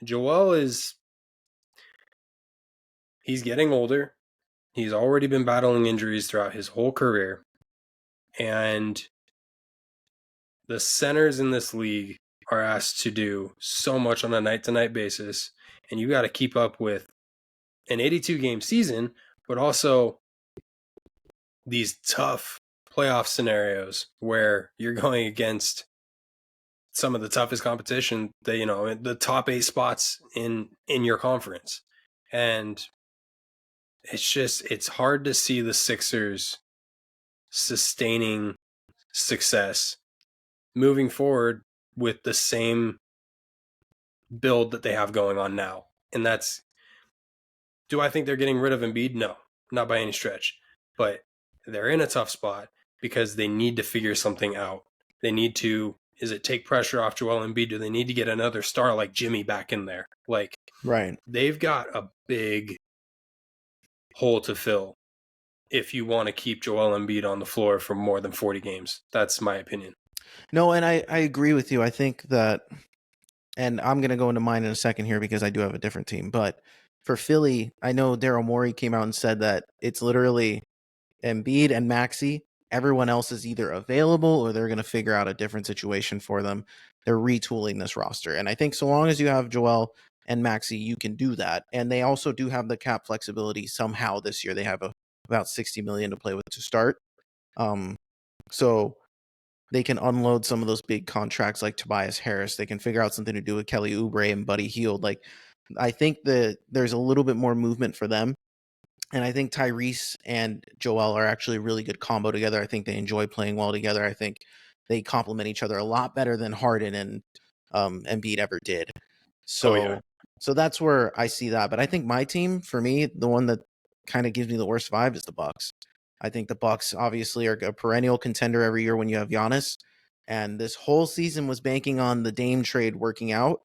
Joel he's getting older. He's already been battling injuries throughout his whole career. And the centers in this league are asked to do so much on a night to night basis. And you got to keep up with an 82 game season, but also these tough playoff scenarios where you're going against some of the toughest competition that the top 8 spots in your conference. And it's hard to see the Sixers sustaining success moving forward with the same build that they have going on now. And that's do I think they're getting rid of Embiid? No, not by any stretch. But they're in a tough spot because they need to figure something out. They need to is it take pressure off Joel Embiid? Do they need to get another star like Jimmy back in there? Like Right. they've got a big hole to fill if you want to keep Joel Embiid on the floor for more than 40 games. That's my opinion. No, and I agree with you. I think that, and I'm going to go into mine in a second here because I do have a different team. But for Philly, I know Daryl Morey came out and said that it's literally Embiid and Maxi. Everyone else is either available or they're going to figure out a different situation for them. They're retooling this roster. And I think so long as you have Joel and Maxi, you can do that. And they also do have the cap flexibility somehow this year. They have about 60 million to play with to start. Um, so they can unload some of those big contracts like Tobias Harris. They can figure out something to do with Kelly Oubre and Buddy Hield. Like I think that there's a little bit more movement for them. And I think Tyrese and Joel are actually a really good combo together. I think they enjoy playing well together. I think they complement each other a lot better than Harden and Embiid ever did. Oh yeah. So that's where I see that. But I think my team, for me, the one that kind of gives me the worst vibe is the Bucks. I think the Bucks obviously are a perennial contender every year when you have Giannis, and this whole season was banking on the Dame trade working out,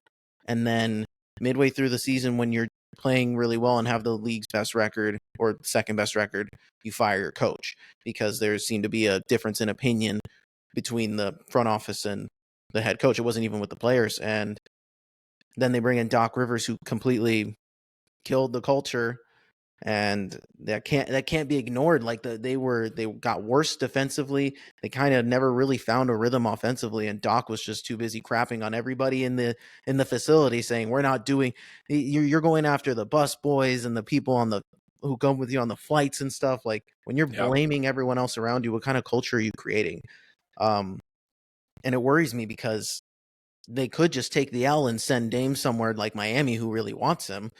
and then midway through the season when you're playing really well and have the league's best record or second best record, you fire your coach because there seemed to be a difference in opinion between the front office and the head coach. It wasn't even with the players. And then they bring in Doc Rivers, who completely killed the culture, and that can't be ignored. Like they got worse defensively. They kind of never really found a rhythm offensively, and Doc was just too busy crapping on everybody in the facility, saying we're not doing. You're going after the bus boys and the people on the who come with you on the flights and stuff. Like when you're blaming everyone else around you, what kind of culture are you creating? And it worries me because they could just take the L and send Dame somewhere like Miami, who really wants him,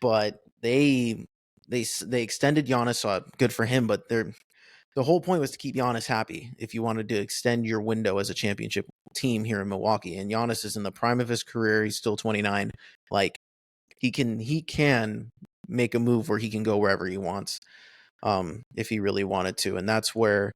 but they extended Giannis, so good for him. But the whole point was to keep Giannis happy. If you wanted to extend your window as a championship team here in Milwaukee, and Giannis is in the prime of his career, he's still 29. Like he can make a move where he can go wherever he wants, if he really wanted to, and that's where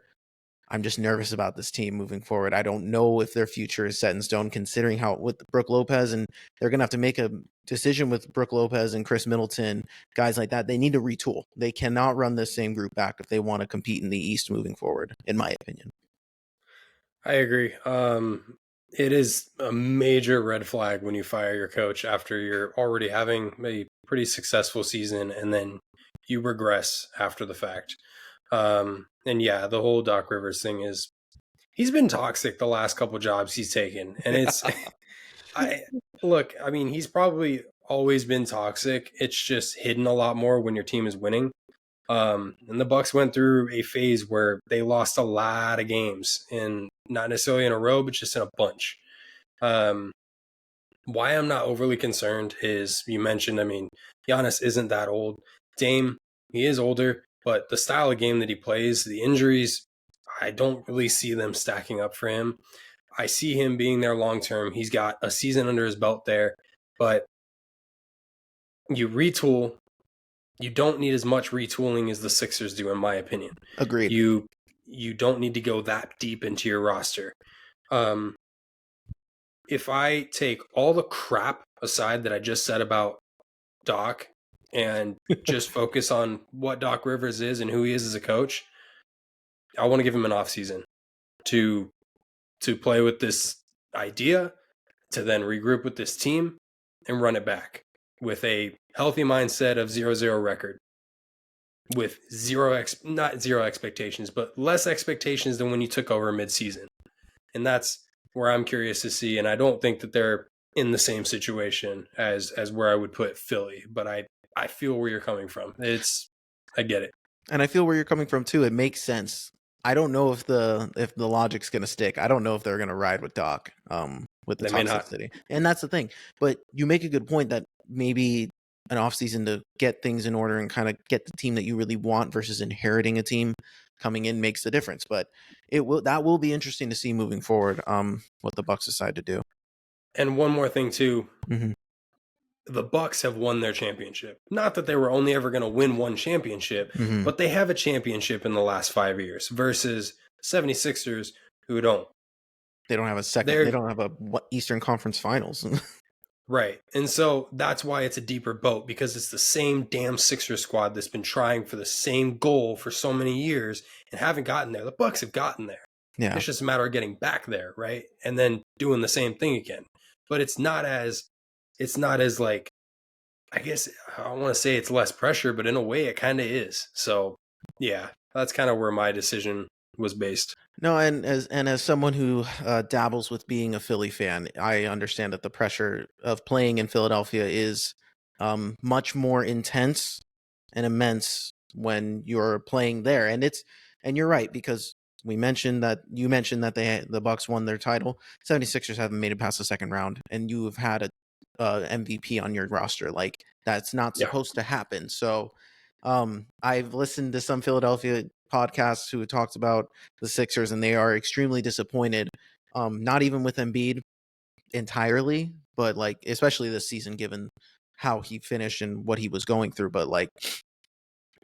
I'm just nervous about this team moving forward. I don't know if their future is set in stone, considering how with Brook Lopez, and they're going to have to make a decision with Brook Lopez and Chris Middleton, guys like that. They need to retool. They cannot run this same group back if they want to compete in the East moving forward, in my opinion. I agree. It is a major red flag when you fire your coach after you're already having a pretty successful season and then you regress after the fact. And yeah, the whole Doc Rivers thing he's been toxic the last couple jobs he's taken. And it's, I mean, he's probably always been toxic. It's just hidden a lot more when your team is winning. And the Bucks went through a phase where they lost a lot of games, and not necessarily in a row, but just in a bunch. Why I'm not overly concerned is you mentioned, I mean, Giannis isn't that old. Dame, he is older, but the style of game that he plays, the injuries, I don't really see them stacking up for him. I see him being there long term. He's got a season under his belt there, but you retool. You don't need as much retooling as the Sixers do, in my opinion. Agreed. You don't need to go that deep into your roster. If I take all the crap aside that I just said about Doc and just focus on what Doc Rivers is and who he is as a coach, I want to give him an offseason to play with this idea, to then regroup with this team and run it back with a healthy mindset of 0-0 record, with not zero expectations, but less expectations than when you took over midseason. And that's where I'm curious to see. And I don't think that they're in the same situation as where I would put Philly, but I feel where you're coming from. I get it. And I feel where you're coming from too. It makes sense. I don't know if the logic's going to stick. I don't know if they're going to ride with Doc, with the toxicity. And that's the thing. But you make a good point that maybe an offseason to get things in order and kind of get the team that you really want versus inheriting a team coming in makes the difference. But that will be interesting to see moving forward, what the Bucks decide to do. And one more thing too. Mm-hmm. The Bucks have won their championship. Not that they were only ever going to win one championship, but they have a championship in the last 5 years versus 76ers who don't. They don't have a second. They don't have a Eastern Conference Finals. Right. And so that's why it's a deeper boat, because it's the same damn Sixers squad that's been trying for the same goal for so many years and haven't gotten there. The Bucks have gotten there. Yeah. It's just a matter of getting back there, right? And then doing the same thing again. But it's not as like, I guess I want to say it's less pressure, but in a way it kind of is. So yeah, that's kind of where my decision was based. No, and as someone who dabbles with being a Philly fan, I understand that the pressure of playing in Philadelphia is much more intense and immense when you're playing there. And you're right, because you mentioned that the Bucks won their title. 76ers haven't made it past the second round, and you have had a MVP on your roster. Like, that's not supposed to happen. So I've listened to some Philadelphia podcasts who talked about the Sixers, and they are extremely disappointed. Not even with Embiid entirely, but like especially this season, given how he finished and what he was going through. But like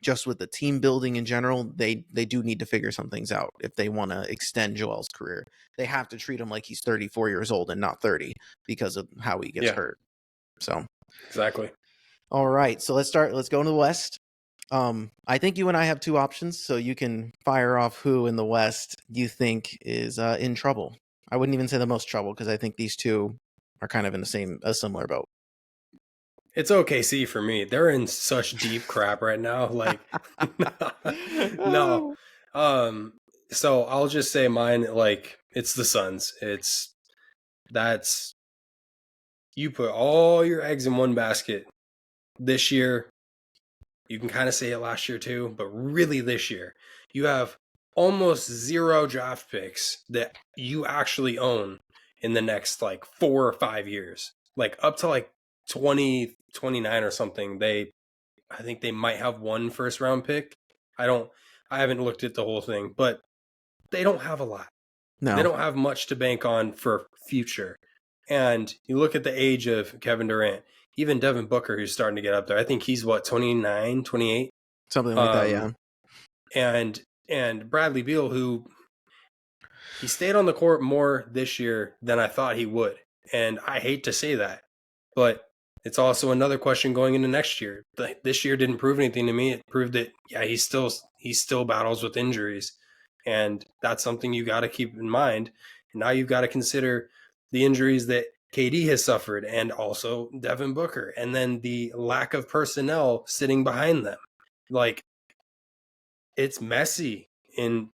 just with the team building in general, they do need to figure some things out if they want to extend Joel's career. They have to treat him like he's 34 years old and not 30 because of how he gets Yeah, hurt. So exactly. all right, so let's go into the West. I think you and I have two options, so you can fire off who in the West you think is in trouble. I wouldn't even say the most trouble because I think these two are kind of in a similar boat. It's OKC for me. They're in such deep crap right now. Like, no. So I'll just say mine. Like, it's the Suns. That's you put all your eggs in one basket this year. You can kind of say it last year too, but really this year, you have almost zero draft picks that you actually own in the next like 4 or 5 years. Like up to like 2029 or something, I think they might have one first round pick. I haven't looked at the whole thing, but they don't have a lot. They No, don't have much to bank on for future. And you look at the age of Kevin Durant, even Devin Booker, who's starting to get up there. I think he's what, 29, 28? something like that. Yeah. And Bradley Beal, who he stayed on the court more this year than I thought he would. And I hate to say that, but it's also another question going into next year. This year didn't prove anything to me. It proved that, yeah, he still battles with injuries. And that's something you got to keep in mind. And now you've got to consider the injuries that KD has suffered and also Devin Booker, and then the lack of personnel sitting behind them. Like, it's messy in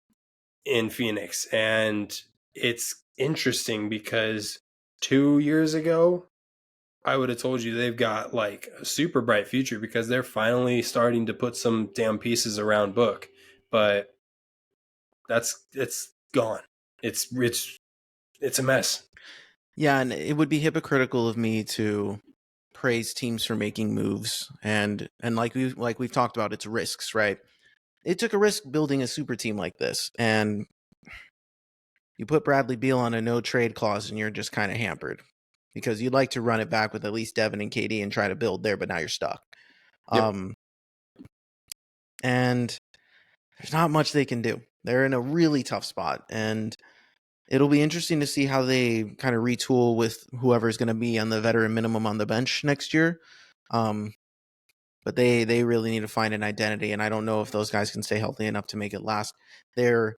Phoenix, and it's interesting because 2 years ago I would have told you they've got like a super bright future because they're finally starting to put some damn pieces around Book, but it's gone. It's a mess. Yeah, and it would be hypocritical of me to praise teams for making moves and we've talked about, it's risks, right? It took a risk building a super team like this, and you put Bradley Beal on a no trade clause and you're just kind of hampered because you'd like to run it back with at least Devin and KD and try to build there, but now you're stuck. Yep. And there's not much they can do. They're in a really tough spot, and it'll be interesting to see how they kind of retool with whoever's going to be on the veteran minimum on the bench next year. But they really need to find an identity, and I don't know if those guys can stay healthy enough to make it last. They're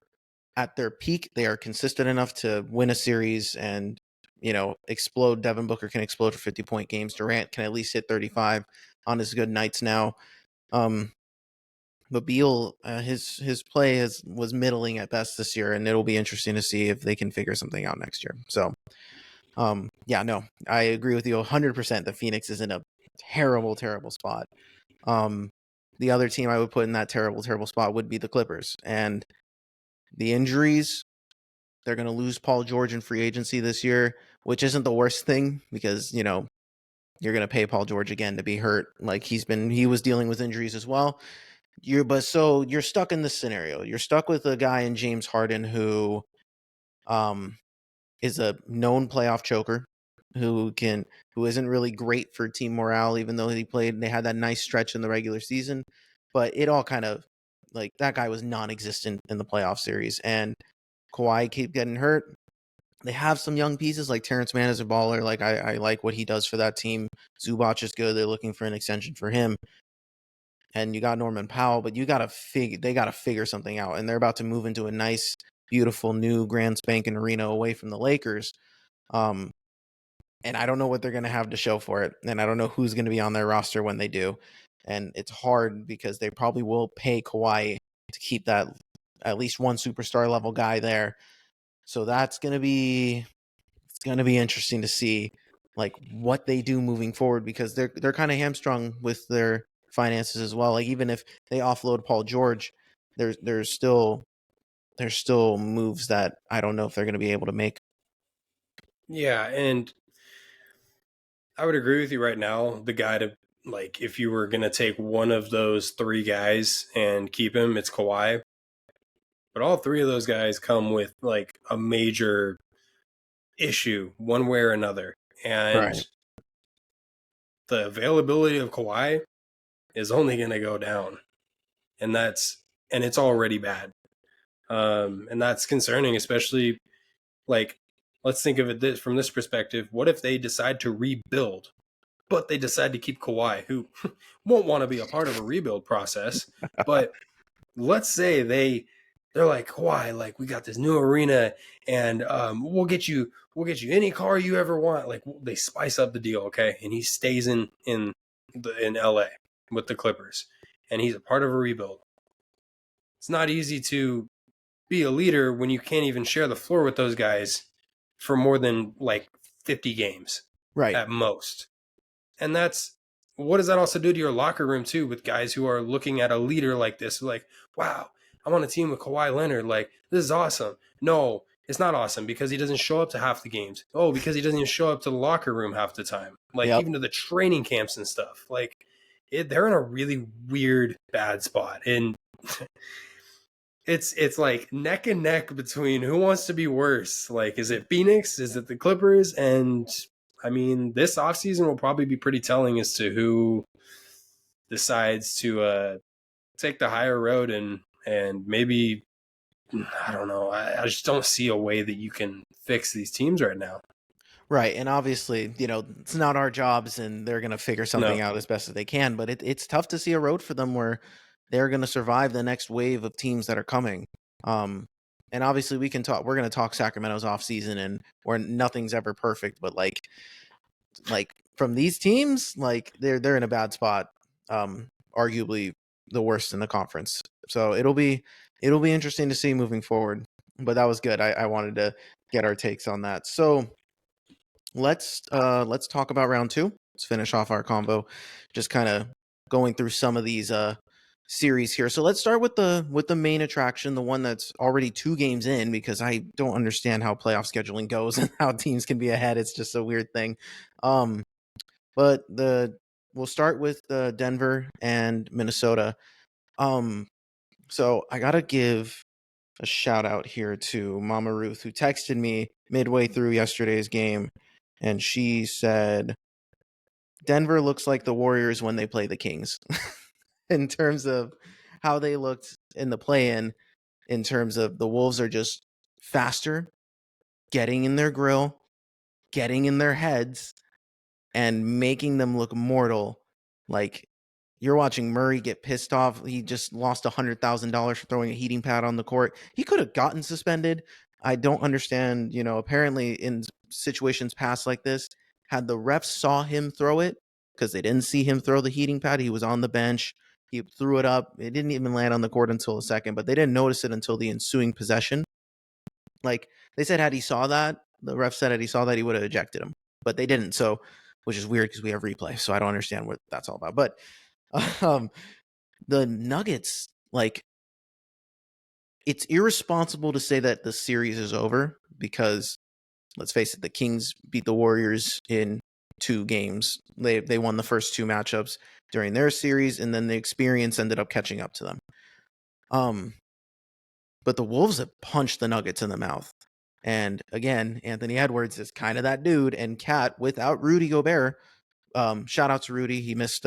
at their peak. They are consistent enough to win a series and, explode. Devin Booker can explode for 50-point games. Durant can at least hit 35 on his good nights now. But Beal, his play was middling at best this year, and it'll be interesting to see if they can figure something out next year. So, yeah, no, I agree with you 100% that Phoenix is in a terrible, terrible spot. The other team I would put in that terrible, terrible spot would be the Clippers. And the injuries, they're going to lose Paul George in free agency this year, which isn't the worst thing because, you're going to pay Paul George again to be hurt. Like he was dealing with injuries as well. So you're stuck in this scenario. You're stuck with a guy in James Harden who is a known playoff choker who isn't really great for team morale, even though they had that nice stretch in the regular season. But it all kind of, like, that guy was non-existent in the playoff series, and Kawhi keep getting hurt. They have some young pieces, like Terrence Mann is a baller. Like I like what he does for that team. Zubac is good. They're looking for an extension for him. And you got Norman Powell, but they gotta figure something out. And they're about to move into a nice, beautiful new grand spanking arena away from the Lakers. And I don't know what they're gonna have to show for it. And I don't know who's gonna be on their roster when they do. And it's hard because they probably will pay Kawhi to keep that at least one superstar level guy there. So it's gonna be interesting to see like what they do moving forward because they're kind of hamstrung with their finances as well. Like even if they offload Paul George, there's still moves that I don't know if they're going to be able to make. Yeah, and I would agree with you right now. The guy to, like, if you were going to take one of those three guys and keep him, it's Kawhi. But all three of those guys come with like a major issue one way or another. And Right. the availability of Kawhi is only going to go down. and it's already bad. And that's concerning, especially like, let's think of it from this perspective. What if they decide to rebuild, but they decide to keep Kawhi, who won't want to be a part of a rebuild process? But let's say they're like, Kawhi, like, we got this new arena, and we'll get you any car you ever want. Like, they spice up the deal, okay? And he stays in LA with the Clippers, and he's a part of a rebuild. It's not easy to be a leader when you can't even share the floor with those guys for more than like 50 games Right. at most. And that's what does that also do to your locker room too, with guys who are looking at a leader like this, like, wow, I'm on a team with Kawhi Leonard. Like, this is awesome. No, it's not awesome because he doesn't show up to half the games. Oh, because he doesn't even show up to the locker room half the time. Like, Yep. even to the training camps and stuff. Like, they're in a really weird, bad spot. And it's like neck and neck between who wants to be worse. Like, is it Phoenix? Is it the Clippers? And I mean, this offseason will probably be pretty telling as to who decides to take the higher road and maybe, I don't know. I just don't see a way that you can fix these teams right now. Right. And obviously, it's not our jobs and they're going to figure something No. out as best as they can. But it's tough to see a road for them where they're going to survive the next wave of teams that are coming. And obviously, we're going to talk Sacramento's offseason and where nothing's ever perfect. But like from these teams, like they're in a bad spot. Arguably the worst in the conference. So it'll be interesting to see moving forward. But that was good. I wanted to get our takes on that. So let's talk about round two. Let's finish off our combo. Just kind of going through some of these series here. So let's start with the main attraction, the one that's already 2 games in, because I don't understand how playoff scheduling goes and how teams can be ahead. It's just a weird thing. But we'll start with Denver and Minnesota. So I gotta give a shout out here to Mama Ruth, who texted me midway through yesterday's game, and she said Denver looks like the Warriors when they play the Kings in terms of how they looked in the in terms of the Wolves are just faster, getting in their grill, getting in their heads, and making them look mortal. Like, you're watching Murray get pissed off. He just lost $100,000 for throwing a heating pad on the court. He could have gotten suspended. I don't understand. Apparently in situations past like this, had the refs saw him throw it, because they didn't see him throw the heating pad. He was on the bench. He threw it up. It didn't even land on the court until a second, but they didn't notice it until the ensuing possession. Like, they said, had he saw that, the ref said, had he saw that, he would have ejected him, but they didn't. So, which is weird because we have replay. So I don't understand what that's all about. But the Nuggets, like, it's irresponsible to say that the series is over because, let's face it, the Kings beat the Warriors in 2 games. They won the first 2 matchups during their series, and then the experience ended up catching up to them. But the Wolves have punched the Nuggets in the mouth. And again, Anthony Edwards is kind of that dude. And Cat, without Rudy Gobert, shout out to Rudy. He missed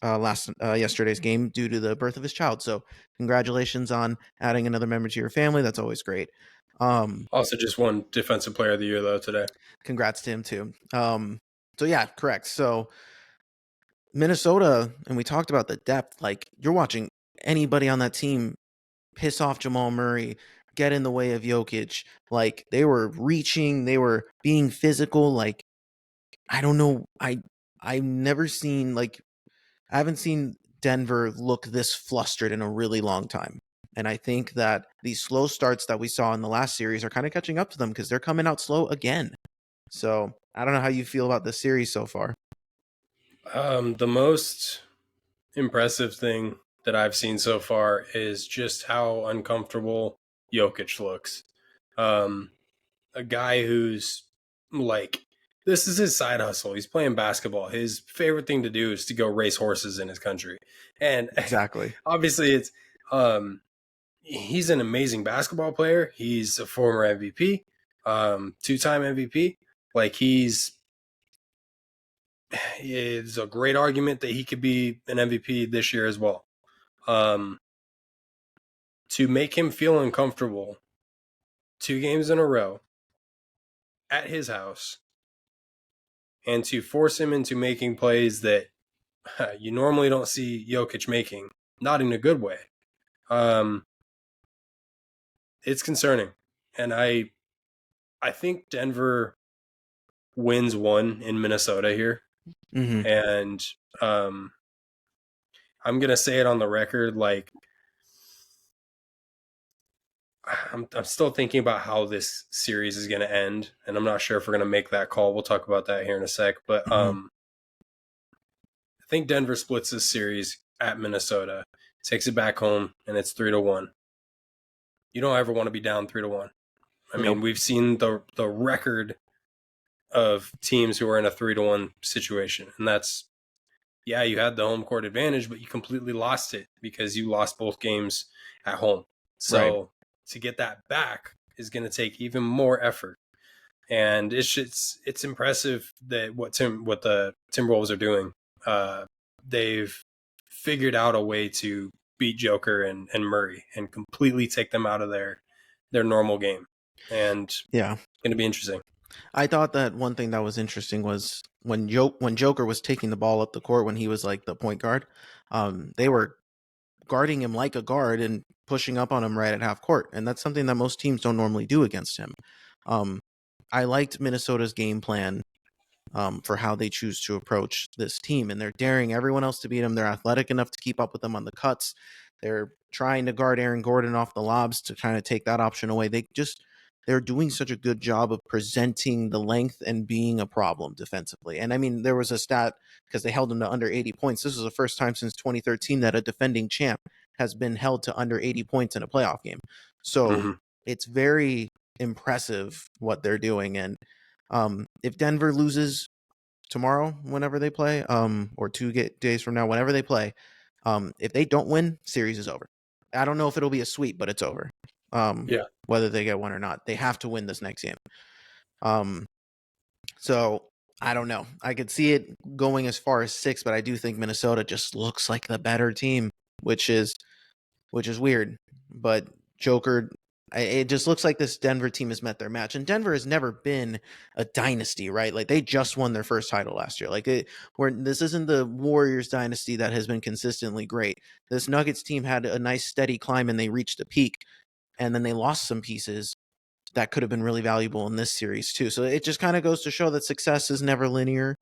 yesterday's game due to the birth of his child. So congratulations on adding another member to your family. That's always great. Also just won Defensive Player of the Year though today. Congrats to him too. So yeah, correct. So Minnesota, and we talked about the depth. Like, you're watching anybody on that team piss off Jamal Murray, get in the way of Jokic. Like, they were reaching, they were being physical. Like, I don't know. I've never seen, like, I haven't seen Denver look this flustered in a really long time. And I think that these slow starts that we saw in the last series are kind of catching up to them because they're coming out slow again. So I don't know how you feel about the series so far. The most impressive thing that I've seen so far is just how uncomfortable Jokic looks. A guy who's like, this is his side hustle. He's playing basketball. His favorite thing to do is to go race horses in his country. And Exactly. obviously it's he's an amazing basketball player. He's a former MVP, 2-time MVP. Like, it's a great argument that he could be an MVP this year as well. To make him feel uncomfortable 2 games in a row at his house and to force him into making plays that you normally don't see Jokic making, not in a good way. It's concerning. And I think Denver wins one in Minnesota here. Mm-hmm. And I'm going to say it on the record, like, I'm still thinking about how this series is going to end, and I'm not sure if we're going to make that call. We'll talk about that here in a sec. But Mm-hmm. I think Denver splits this series at Minnesota, takes it back home, and it's 3-1. You don't ever want to be down 3-1. I mean, Nope. we've seen the record of teams who are in a 3-1 situation, and that's, yeah, you had the home court advantage, but you completely lost it because you lost both games at home. Right. So to get that back is going to take even more effort. And it's impressive that what the Timberwolves are doing. They've figured out a way to beat Joker and Murray and completely take them out of their normal game. And Yeah. going to be interesting. I thought that one thing that was interesting was when Joker was taking the ball up the court when he was like the point guard, they were guarding him like a guard and pushing up on him right at half court, and that's something that most teams don't normally do against him. Um, I liked Minnesota's game plan for how they choose to approach this team, and they're daring everyone else to beat them. They're athletic enough to keep up with them on the cuts. They're trying to guard Aaron Gordon off the lobs to kind of take that option away. They're doing such a good job of presenting the length and being a problem defensively. And I mean, there was a stat because they held them to under 80 points. This was the first time since 2013 that a defending champ has been held to under 80 points in a playoff game. So it's very impressive what they're doing. And if Denver loses tomorrow, whenever they play, or days from now, whenever they play, if they don't win, series is over. I don't know if it'll be a sweep, but it's over. Yeah. Whether they get one or not, they have to win this next game. So I don't know. I could see it going as far as 6, but I do think Minnesota just looks like the better team, which is weird. But Joker, it just looks like this Denver team has met their match, and Denver has never been a dynasty, right? Like they just won their first title last year. Like this isn't the Warriors dynasty that has been consistently great. This Nuggets team had a nice steady climb and they reached a peak, and then they lost some pieces that could have been really valuable in this series too. So it just kind of goes to show that success is never linear.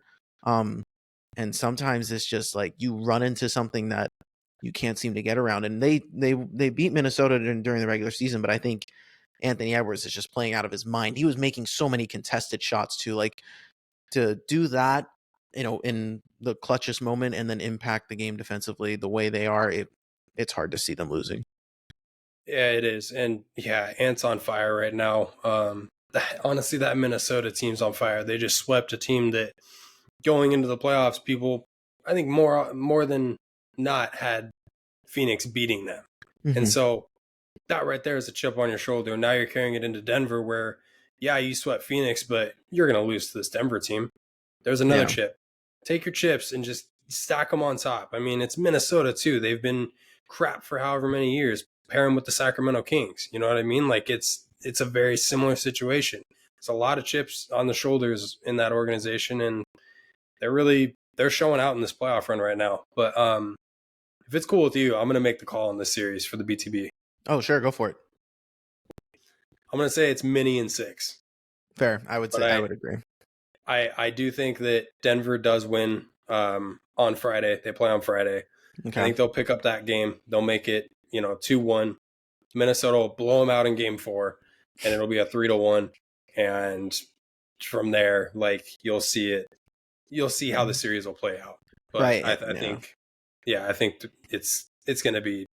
And sometimes it's just like you run into something that you can't seem to get around. And they beat Minnesota during the regular season, but I think Anthony Edwards is just playing out of his mind. He was making so many contested shots too. Like to do that, in the clutchest moment and then impact the game defensively the way they are, it's hard to see them losing. Yeah, it is. And yeah, Ant's on fire right now. Honestly, that Minnesota team's on fire. They just swept a team that going into the playoffs, people, I think more than not had Phoenix beating them. Mm-hmm. And so that right there is a chip on your shoulder. And now you're carrying it into Denver where, yeah, you swept Phoenix, but you're going to lose to this Denver team. There's another chip. Take your chips and just stack them on top. I mean, it's Minnesota too. They've been crap for however many years. Pair them with the Sacramento Kings. You know what I mean? Like it's a very similar situation. There's a lot of chips on the shoulders in that organization, and they're showing out in this playoff run right now. But if it's cool with you, I'm going to make the call on this series for the BTB. Oh, sure. Go for it. I'm going to say it's mini in 6. Fair. I would agree. I do think that Denver does win on Friday. They play on Friday. Okay. I think they'll pick up that game. They'll make it, 2-1. Minnesota will blow them out in game 4, and it'll be a 3-1. And from there, like you'll see how the series will play out. But right. I think it's going to be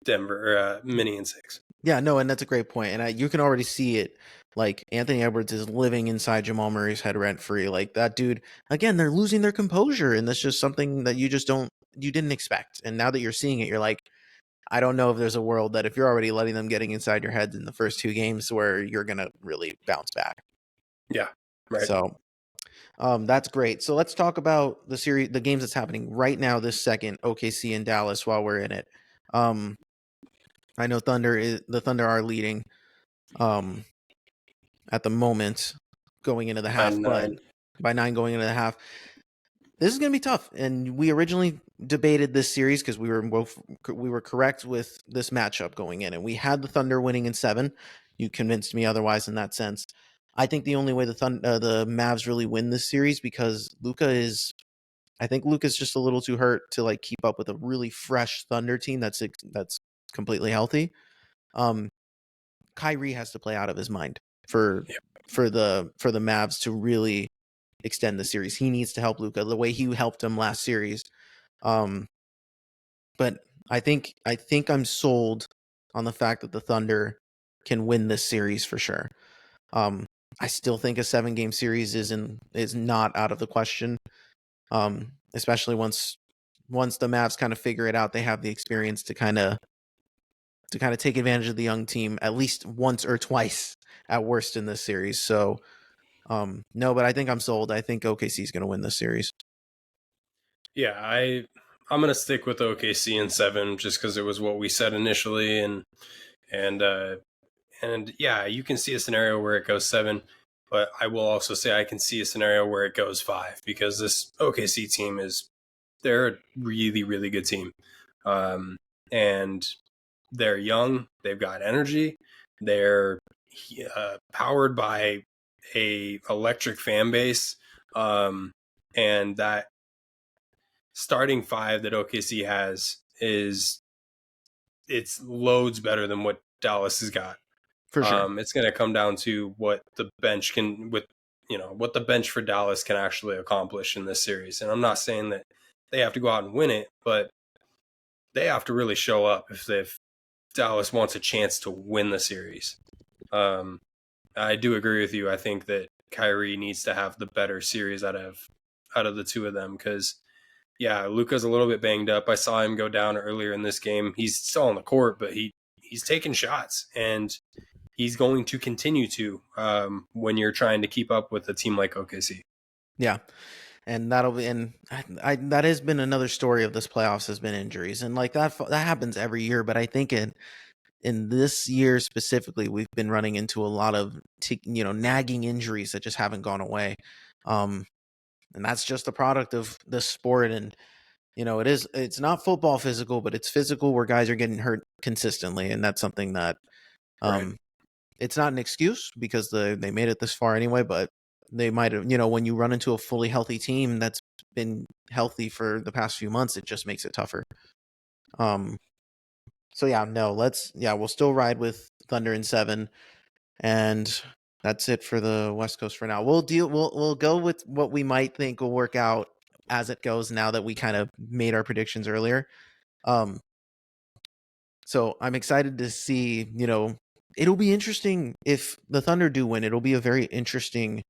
Denver mini in 6. Yeah, no, and that's a great point. And you can already see it. Like Anthony Edwards is living inside Jamal Murray's head rent free. Like that dude, again, they're losing their composure, and that's just something that you didn't expect. And now that you're seeing it, you're like, I don't know if there's a world that if you're already letting them getting inside your head in the first 2 games where you're gonna really bounce back. Yeah, right. So, that's great. So let's talk about the games that's happening right now. This second, OKC and Dallas. While we're in it, I know the Thunder are leading um, at the moment going into the By half, but 9. by 9 going into the half. This is going to be tough, and we originally debated this series because we were correct with this matchup going in, and we had the Thunder winning in 7. You convinced me otherwise in that sense. I think the only way the Mavs really win this series because I think Luka's just a little too hurt to like keep up with a really fresh Thunder team that's completely healthy. Um, Kyrie has to play out of his mind for Yep. for the Mavs to really extend the series. He needs to help Luka the way he helped him last series. But I think I'm sold on the fact that the Thunder can win this series for sure. I still think a 7-game series is not out of the question. Especially once the Mavs kind of figure it out, they have the experience to kind of take advantage of the young team at least once or twice at worst in this series. So no, but I think I'm sold. I think OKC is going to win this series. Yeah, I'm gonna stick with OKC in 7 just because it was what we said initially, and yeah, you can see a scenario where it goes 7, but I will also say I can see a scenario where it goes 5 because this OKC team they're a really really good team, and they're young, they've got energy, they're powered by a electric fan base, and that starting 5 that OKC has it's loads better than what Dallas has got. For sure. It's going to come down to what the bench can what the bench for Dallas can actually accomplish in this series. And I'm not saying that they have to go out and win it, but they have to really show up if Dallas wants a chance to win the series. I do agree with you. I think that Kyrie needs to have the better series out of the two of them because yeah, Luka's a little bit banged up. I saw him go down earlier in this game. He's still on the court, but he's taking shots and he's going to continue to when you're trying to keep up with a team like OKC. Yeah. And that has been another story of this playoffs has been injuries. And like that happens every year, but I think in this year specifically, we've been running into a lot of nagging injuries that just haven't gone away. And that's just the product of the sport. And it's not football physical, but it's physical where guys are getting hurt consistently, and that's something that Right. it's not an excuse because they made it this far anyway, but they might have, when you run into a fully healthy team that's been healthy for the past few months, it just makes it tougher. So yeah, no, we'll still ride with Thunder in 7, and that's it for the West Coast for now. We'll go with what we might think will work out as it goes now that we kind of made our predictions earlier. So I'm excited to see, it'll be interesting if the Thunder do win. It'll be a very interesting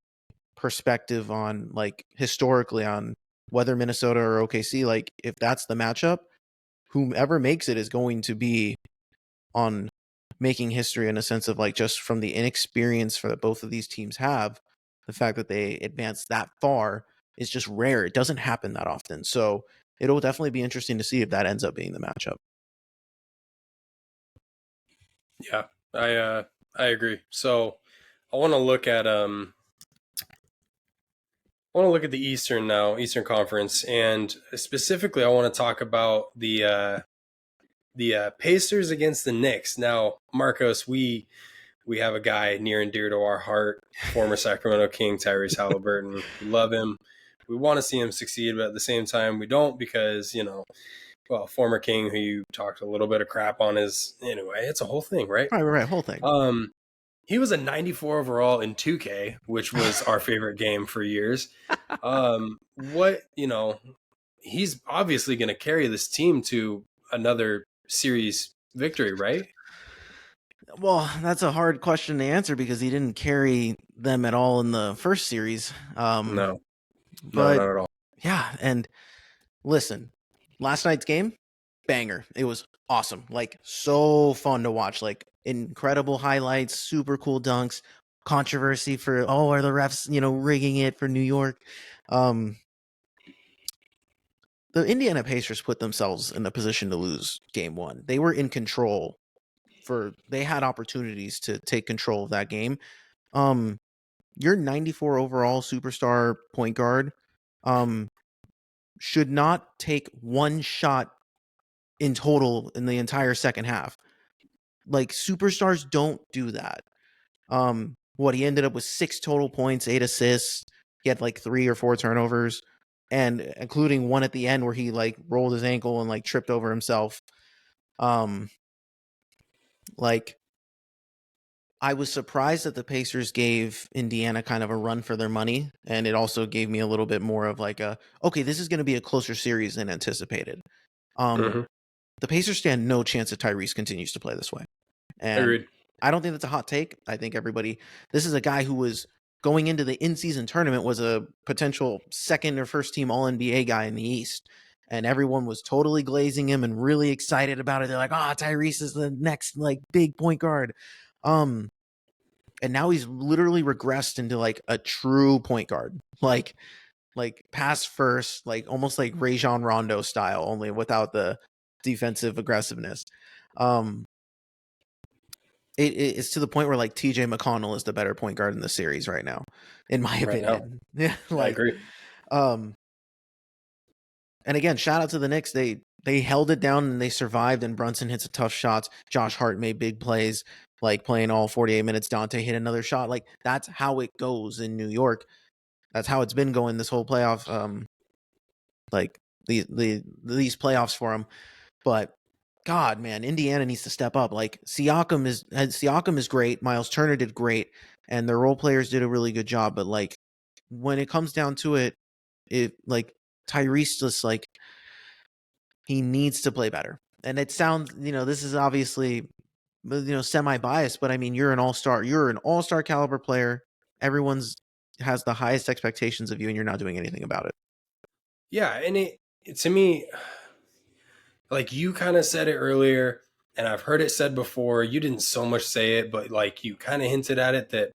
perspective on like historically on whether Minnesota or OKC, like if that's the matchup, whomever makes it is going to be on making history in a sense of like just from the inexperience that both of these teams have, the fact that they advance that far is just rare. It doesn't happen that often. So it'll definitely be interesting to see if that ends up being the matchup. Yeah, I agree. So I want to look at the Eastern Conference, and specifically I want to talk about the Pacers against the Knicks. Now, Marcos, we have a guy near and dear to our heart, former Sacramento King Tyrese Halliburton. We love him. We want to see him succeed, but at the same time, we don't because former King who you talked a little bit of crap on is anyway. It's a whole thing, right? Right, whole thing. He was a 94 overall in 2K, which was our favorite game for years. He's obviously going to carry this team to another series victory, right? Well, that's a hard question to answer because he didn't carry them at all in the first series. No, But not at all. yeah, and listen, last night's game, banger. It was awesome. Like so fun to watch. Like incredible highlights, super cool dunks, controversy for are the refs, rigging it for New York. the Indiana Pacers put themselves in a position to lose game one. They were in control they had opportunities to take control of that game. Your 94 overall superstar point guard should not take one shot in total in the entire second half. Like, superstars don't do that. What he ended up with 6 total points, 8 assists. He had like 3 or 4 turnovers, and including one at the end where he like rolled his ankle and like tripped over himself. Like, I was surprised that the Pacers gave Indiana kind of a run for their money, and it also gave me a little bit more of like okay, this is going to be a closer series than anticipated. Mm-hmm. The Pacers stand no chance if Tyrese continues to play this way. And Agreed. I don't think that's a hot take. I think this is a guy who was going into the in-season tournament was a potential second or first team All-NBA guy in the East. And everyone was totally glazing him and really excited about it. They're like, Tyrese is the next like big point guard. And now he's literally regressed into like a true point guard. Like pass first, like almost like Rajon Rondo style, only without the defensive aggressiveness. It's to the point where like TJ McConnell is the better point guard in the series right now, in my Right now, opinion. Yeah, I like, agree. and again, shout out to the Knicks. They held it down and they survived. And Brunson hits a tough shots. Josh Hart made big plays, like playing all 48 minutes. Dante hit another shot. Like, that's how it goes in New York. That's how it's been going this whole playoff. Like these playoffs for him. But God, man, Indiana needs to step up. Like, Siakam is great. Miles Turner did great, and their role players did a really good job. But like, when it comes down to it, like Tyrese just like he needs to play better. And it sounds, this is obviously semi biased, but I mean, you're an all-star. You're an all-star caliber player. Everyone's has the highest expectations of you, and you're not doing anything about it. Yeah, and it to me, like you kind of said it earlier, and I've heard it said before. You didn't so much say it, but like you kind of hinted at it that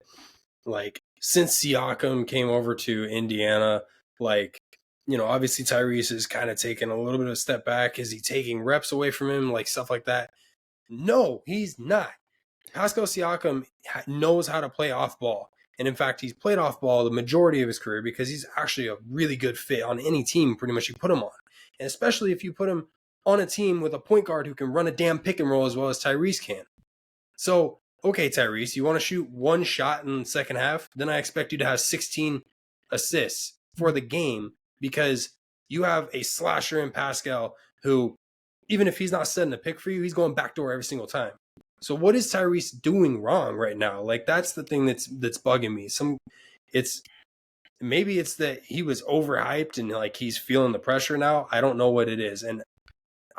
like since Siakam came over to Indiana, like obviously Tyrese is kind of taking a little bit of a step back. Is he taking reps away from him, like stuff like that? No, he's not. Pascal Siakam knows how to play off ball. And in fact, he's played off ball the majority of his career because he's actually a really good fit on any team pretty much you put him on. And especially if you put him on a team with a point guard who can run a damn pick and roll as well as Tyrese can. So, okay, Tyrese, you want to shoot one shot in the second half? Then I expect you to have 16 assists for the game because you have a slasher in Pascal who, even if he's not setting a pick for you, he's going backdoor every single time. So what is Tyrese doing wrong right now? Like that's the thing that's bugging me. Maybe it's that he was overhyped and like he's feeling the pressure now. I don't know what it is. And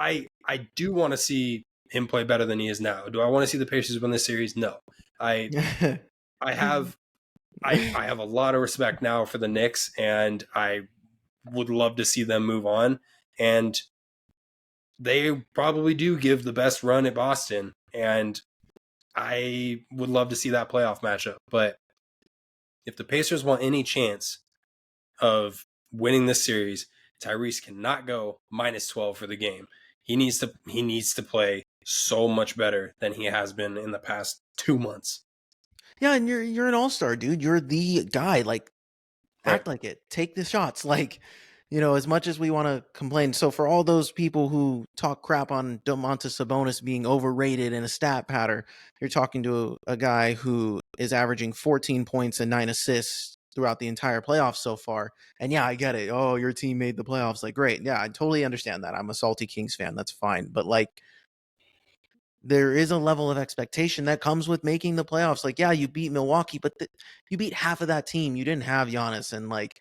I do want to see him play better than he is now. Do I want to see the Pacers win this series? No. I have a lot of respect now for the Knicks, and I would love to see them move on. And they probably do give the best run at Boston, and I would love to see that playoff matchup. But if the Pacers want any chance of winning this series, Tyrese cannot go minus 12 for the game. He needs to play so much better than he has been in the past 2 months. Yeah, and you're an all-star, dude. You're the guy. Like, Right. act like it. Take the shots. Like, as much as we want to complain. So for all those people who talk crap on Domantas Sabonis being overrated in a stat pattern, you're talking to a guy who is averaging 14 points and 9 assists throughout the entire playoffs so far. And yeah, I get it. Oh, your team made the playoffs. Like, great. Yeah, I totally understand that. I'm a salty Kings fan. That's fine. But like, there is a level of expectation that comes with making the playoffs. Like, yeah, you beat Milwaukee, but you beat half of that team. You didn't have Giannis, and like,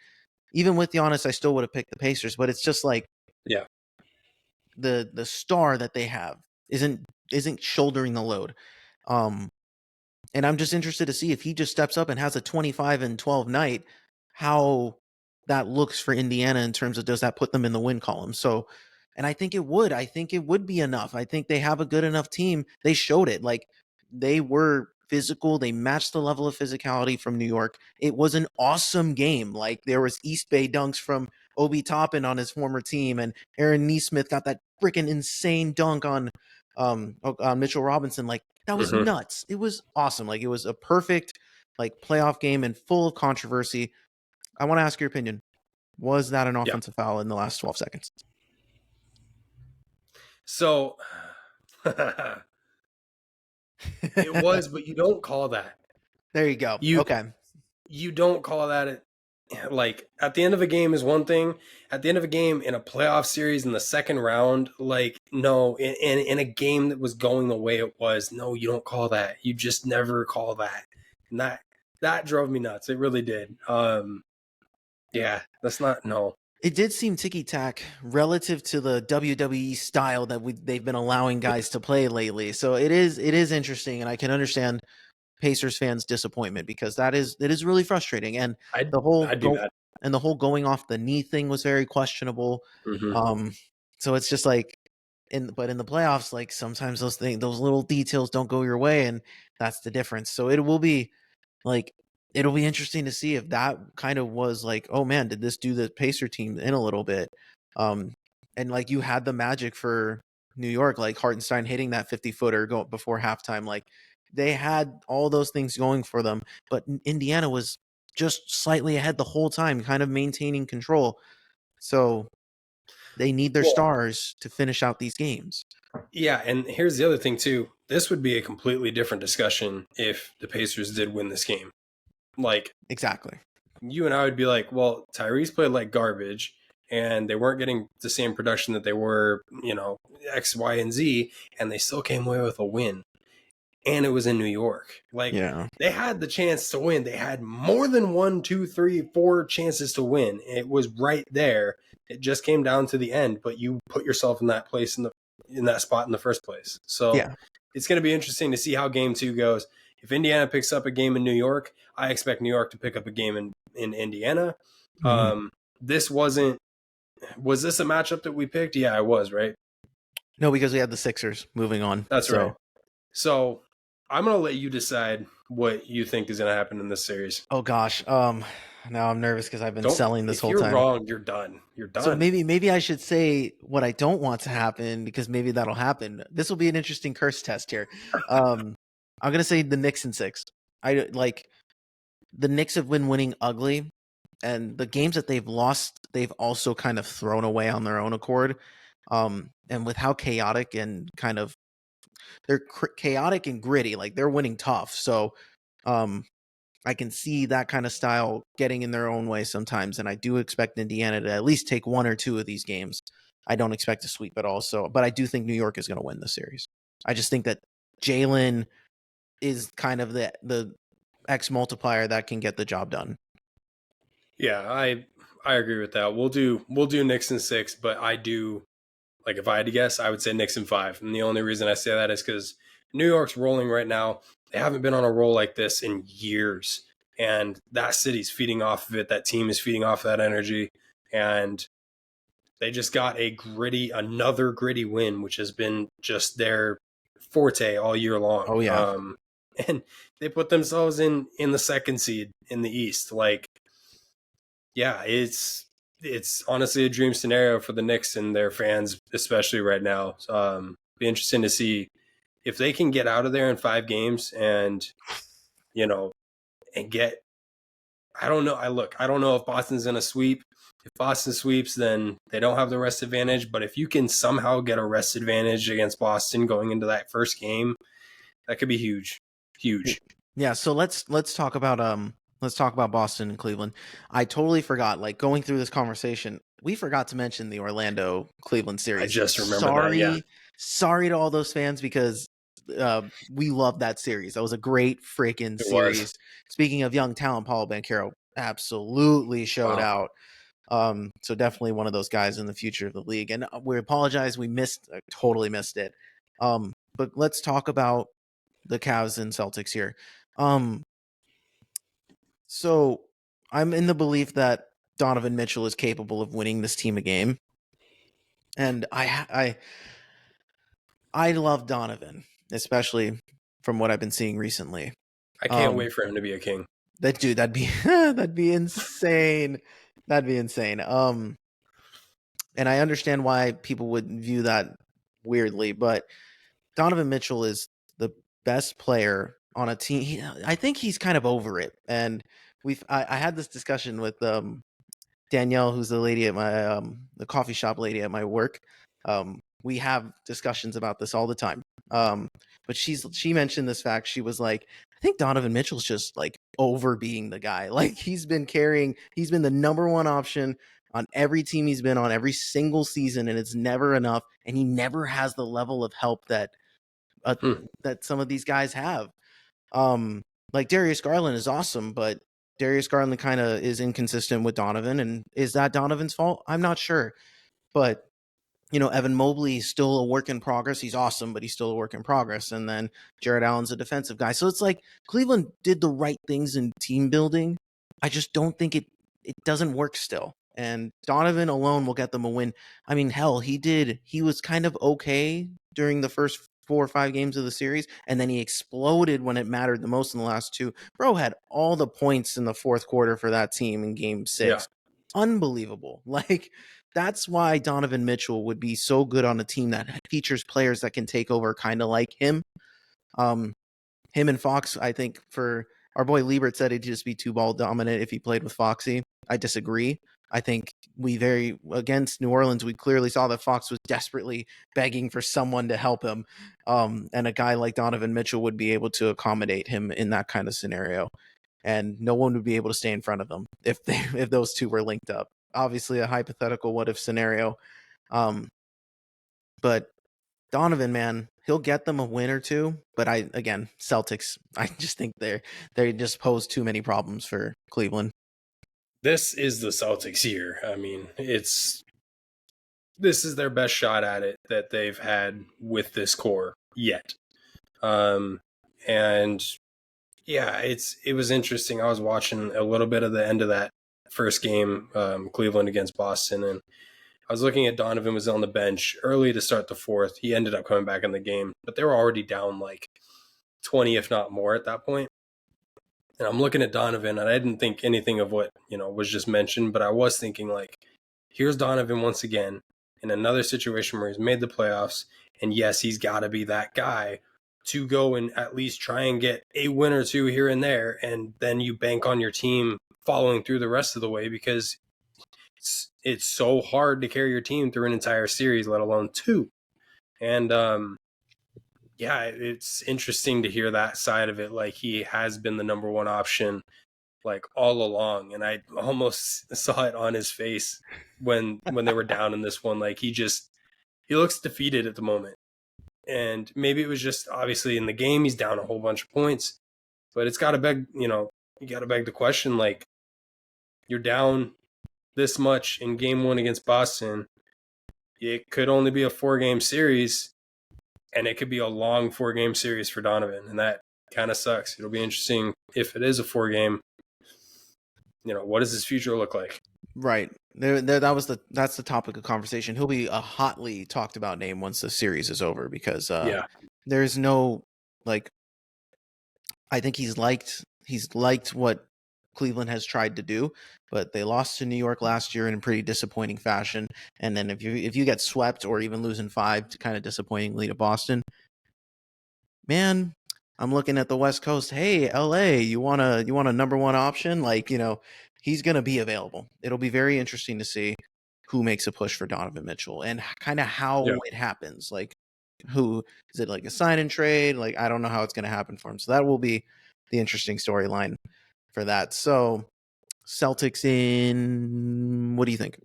even with Giannis, I still would have picked the Pacers. But it's just like, Yeah, the star that they have isn't shouldering the load. And I'm just interested to see if he just steps up and has a 25 and 12 night, how that looks for Indiana in terms of, does that put them in the win column? So, and I think it would be enough. I think they have a good enough team. They showed it. Like, they were physical. They matched the level of physicality from New York. It was an awesome game. Like, there was East Bay dunks from Obi Toppin on his former team, and Aaron Nesmith got that freaking insane dunk on Mitchell Robinson. Like, that was Mhm. nuts. It was awesome. Like, it was a perfect like playoff game and full of controversy. I want to ask your opinion. Was that an Yeah. offensive foul in the last 12 seconds? So it was, but you don't call that. There you go. You Okay. you don't call that it. Like, at the end of a game is one thing. At the end of a game in a playoff series in the second round, like, no, in a game that was going the way it was, no, you don't call that. You just never call that. And that drove me nuts. It really did. Yeah, that's not, no. It did seem ticky tack relative to the WWE style that they've been allowing guys to play lately. So it is interesting, and I can understand Pacers fans' disappointment, because it is really frustrating. And I'd the whole I'd be mad. going off the knee thing was very questionable. Hmm. So it's just like but in the playoffs, like, sometimes those little details don't go your way, and that's the difference. So like it'll be interesting to see if that kind of was like, oh man, did this do the Pacer team in a little bit? And like, you had the magic for New York, like Hartenstein hitting that 50-footer go before halftime. Like, they had all those things going for them, but Indiana was just slightly ahead the whole time, kind of maintaining control. So they need their Well, stars to finish out these games. yeah, and here's the other thing too. This would be a completely different discussion if the Pacers did win this game. Like, Exactly. you and I would be like, well, Tyrese played like garbage and they weren't getting the same production that they were, X, Y, and Z, and they still came away with a win. And it was in New York. Like, Yeah. they had the chance to win. They had more than 1, 2, 3, 4 chances to win. It was right there. It just came down to the end, but you put yourself in that place in that spot in the first place. So Yeah. it's going to be interesting to see how game 2 goes. If Indiana picks up a game in New York, I expect New York to pick up a game in Indiana. Mhm. This wasn't. Was this a matchup that we picked? Yeah, it was, right? No, because we had the Sixers moving on. That's So right. So I'm going to let you decide what you think is going to happen in this series. oh gosh, now I'm nervous because I've been Don't. selling this If whole you're time. wrong, you're done. You're So done. maybe I should say what I don't want to happen, because maybe that'll happen. This will be an interesting curse test here. I'm gonna say the Knicks in 6. I like the Knicks have been winning ugly, and the games that they've lost, they've also kind of thrown away on their own accord. And with how chaotic and kind of they're chaotic and gritty, like, they're winning tough. So, um, I can see that kind of style getting in their own way sometimes, and I do expect Indiana to at least take one or two of these games. I don't expect to sweep at all. So, but I do think New York is going to win the series. I just think that Jalen is kind of the X multiplier that can get the job done. Yeah, I agree with that. We'll do Knicks in 6, but I do, like, if I had to guess, I would say Knicks in 5. And the only reason I say that is because New York's rolling right now. They haven't been on a roll like this in years, and that city's feeding off of it. That team is feeding off of that energy, and they just got another gritty win, which has been just their forte all year long. Oh yeah. And they put themselves in the second seed in the East. Like, yeah, it's honestly a dream scenario for the Knicks and their fans, especially right now. Be interesting to see if they can get out of there in 5 games and you know and get. I don't know. I don't know if Boston's going to sweep. If Boston sweeps, then they don't have the rest advantage. But if you can somehow get a rest advantage against Boston going into that first game, that could be huge, huge. Yeah, so let's talk about Boston and Cleveland. I totally forgot, like, going through this conversation, we forgot to mention the Orlando Cleveland I series. just remember that. Yeah, Sorry to all those fans, because we love that series. That was a great freaking it was. series. Speaking of young talent, Paulo Banchero absolutely showed Wow. out. So definitely one of those guys in the future of the league. And we apologize, we totally missed it. But let's talk about the Cavs and Celtics here. So I'm in the belief that Donovan Mitchell is capable of winning this team a game, and I love Donovan, especially from what I've been seeing recently. I can't wait for him to be a king. That'd be that'd be insane. That'd be insane. and I understand why people would view that weirdly, but Donovan Mitchell is the best player on a team. I think he's kind of over it, and I had this discussion with Danielle, who's the lady at my the coffee shop lady at my work. We have discussions about this all the time. Um, but she mentioned this fact. She was like, I think Donovan Mitchell's just like over being the guy. Like he's been the number one option on every team he's been on every single season, and it's never enough. And he never has the level of help uh, that some of these guys have. Like Darius Garland is awesome, but Darius Garland kind of is inconsistent with Donovan, and is that Donovan's fault? I'm not sure, but Evan Mobley is still a work in progress. He's awesome, but he's still a work in progress. And then Jared Allen's a defensive guy, so it's like Cleveland did the right things in team building. I just don't think it doesn't work still. And Donovan alone will get them a win. I mean, hell, he was kind of okay during the first 4 or 5 games of the series, and then he exploded when it mattered the most in the last two. Bro had all the points in the fourth quarter for that team in game six. Yeah. Unbelievable. Like, that's why Donovan Mitchell would be so good on a team that features players that can take over, kind of like him. Him and Fox, I think, for our boy Liebert said he'd just be two ball dominant if he played with Foxy. I disagree. I think against New Orleans, we clearly saw that Fox was desperately begging for someone to help him. And a guy like Donovan Mitchell would be able to accommodate him in that kind of scenario. And no one would be able to stay in front of them if those two were linked up. Obviously a hypothetical what if scenario. But Donovan, man, he'll get them a win or two. But Celtics, I just think they just pose too many problems for Cleveland. This is the Celtics year. I mean, this is their best shot at it that they've had with this core yet. And yeah, it was interesting. I was watching a little bit of the end of that first game, Cleveland against Boston, and I was looking at Donovan was on the bench early to start the fourth. He ended up coming back in the game, but they were already down like 20, if not more at that point. And I'm looking at Donovan, and I didn't think anything of what, was just mentioned, but I was thinking, like, here's Donovan once again in another situation where he's made the playoffs, and yes, he's got to be that guy to go and at least try and get a win or two here and there, and then you bank on your team following through the rest of the way, because it's so hard to carry your team through an entire series, let alone two. And yeah, it's interesting to hear that side of it. Like, he has been the number one option like all along, and I almost saw it on his face when they were down in this one. Like, he looks defeated at the moment, and maybe it was just obviously in the game he's down a whole bunch of points, but it's got to beg, you got to beg the question, like, you're down this much in game one against Boston. It could only be a 4-game series, and it could be a long 4-game series for Donovan, and that kind of sucks. It'll be interesting if it is a 4-game. What does his future look like? Right. That's the topic of conversation. He'll be a hotly talked about name once the series is over, because there's no, like, I think he's liked what Cleveland has tried to do, but they lost to New York last year in a pretty disappointing fashion. And then if you get swept or even losing 5 to kind of disappointingly to Boston, man, I'm looking at the West Coast. Hey, LA, you want a number one option? Like, he's going to be available. It'll be very interesting to see who makes a push for Donovan Mitchell and kind of how it happens. Like, who is it, like a sign and trade? Like, I don't know how it's going to happen for him. So that will be the interesting storyline for that. So Celtics what do you think?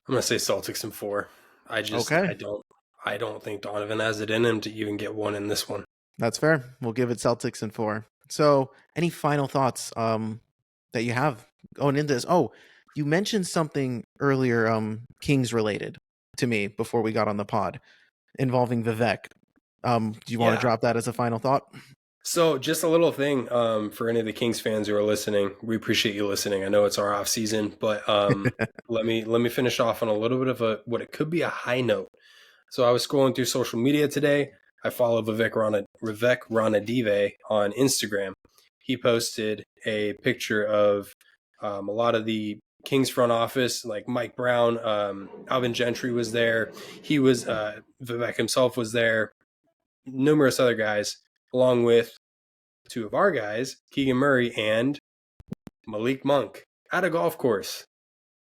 I'm going to say Celtics in 4. I don't think Donovan has it in him to even get one in this one. That's fair. We'll give it Celtics in 4. So any final thoughts that you have going into this? Oh, you mentioned something earlier, Kings related to me before we got on the pod, involving Vivek. Do you want to drop that as a final thought? So just a little thing for any of the Kings fans who are listening. We appreciate you listening. I know it's our off season, but let me finish off on a little bit of what it could be a high note. So I was scrolling through social media today. I follow Vivek Ranadive on Instagram. He posted a picture of a lot of the Kings front office, like Mike Brown, Alvin Gentry was there. He was Vivek himself was there. Numerous other guys, along with two of our guys, Keegan Murray and Malik Monk, at a golf course.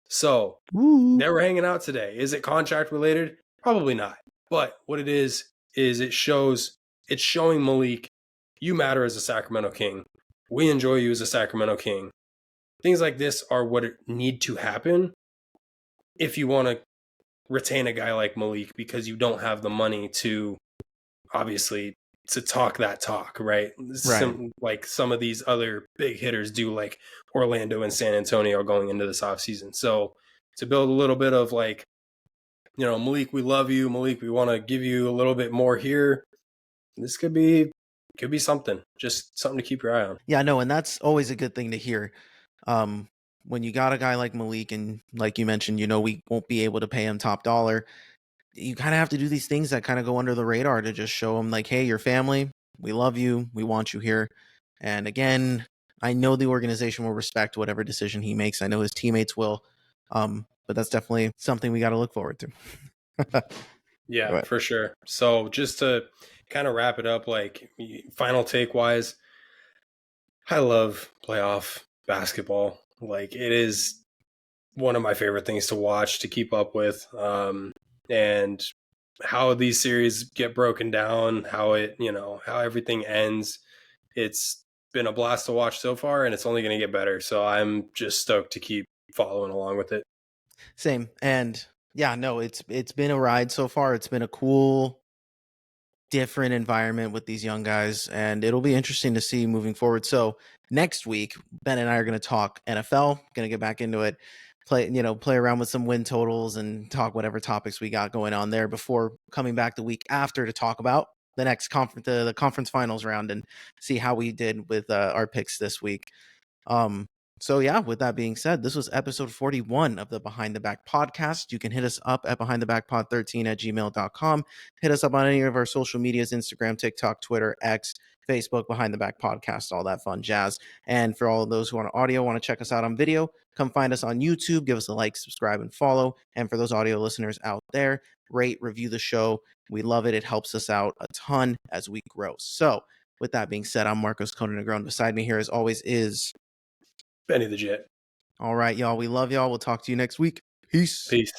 So Woo. they were hanging out today. Is it contract related? Probably not. But what it is it's showing Malik, you matter as a Sacramento King. We enjoy you as a Sacramento King. Things like this are what need to happen if you want to retain a guy like Malik, because you don't have the money to, obviously, to talk that talk, right? Like some of these other big hitters do, like Orlando and San Antonio going into this offseason. So to build a little bit of like, Malik, we love you. Malik, we want to give you a little bit more here. This could be something, just something to keep your eye on. Yeah, no, and that's always a good thing to hear. When you got a guy like Malik, and like you mentioned, we won't be able to pay him top dollar. You kind of have to do these things that kind of go under the radar to just show him like, hey, your family, we love you. We want you here. And again, I know the organization will respect whatever decision he makes. I know his teammates will. But that's definitely something we got to look forward to. Yeah, for sure. So just to kind of wrap it up, like final take wise, I love playoff basketball. Like, it is one of my favorite things to watch, to keep up with. And how these series get broken down, how everything ends. It's been a blast to watch so far, and it's only going to get better. So I'm just stoked to keep following along with it. Same. And yeah, no, it's been a ride so far. It's been a cool, different environment with these young guys, and it'll be interesting to see moving forward. So next week, Ben and I are going to talk NFL, going to get back into it, play around with some win totals and talk whatever topics we got going on there before coming back the week after to talk about the next the conference finals round and see how we did with our picks this week. So yeah, with that being said, this was episode 41 of the Behind the Back podcast. You can hit us up at behindthebackpod13@gmail.com. Hit us up on any of our social medias, Instagram, TikTok, Twitter, X, Facebook, Behind the Back podcast, all that fun jazz. And for all of those who want audio, want to check us out on video, come find us on YouTube, give us a like, subscribe, and follow. And for those audio listeners out there, rate, review the show. We love it. It helps us out a ton as we grow. So with that being said, I'm Marcos Conan Negron. Beside me here, as always, is Benny the Jet. All right, y'all. We love y'all. We'll talk to you next week. Peace. Peace.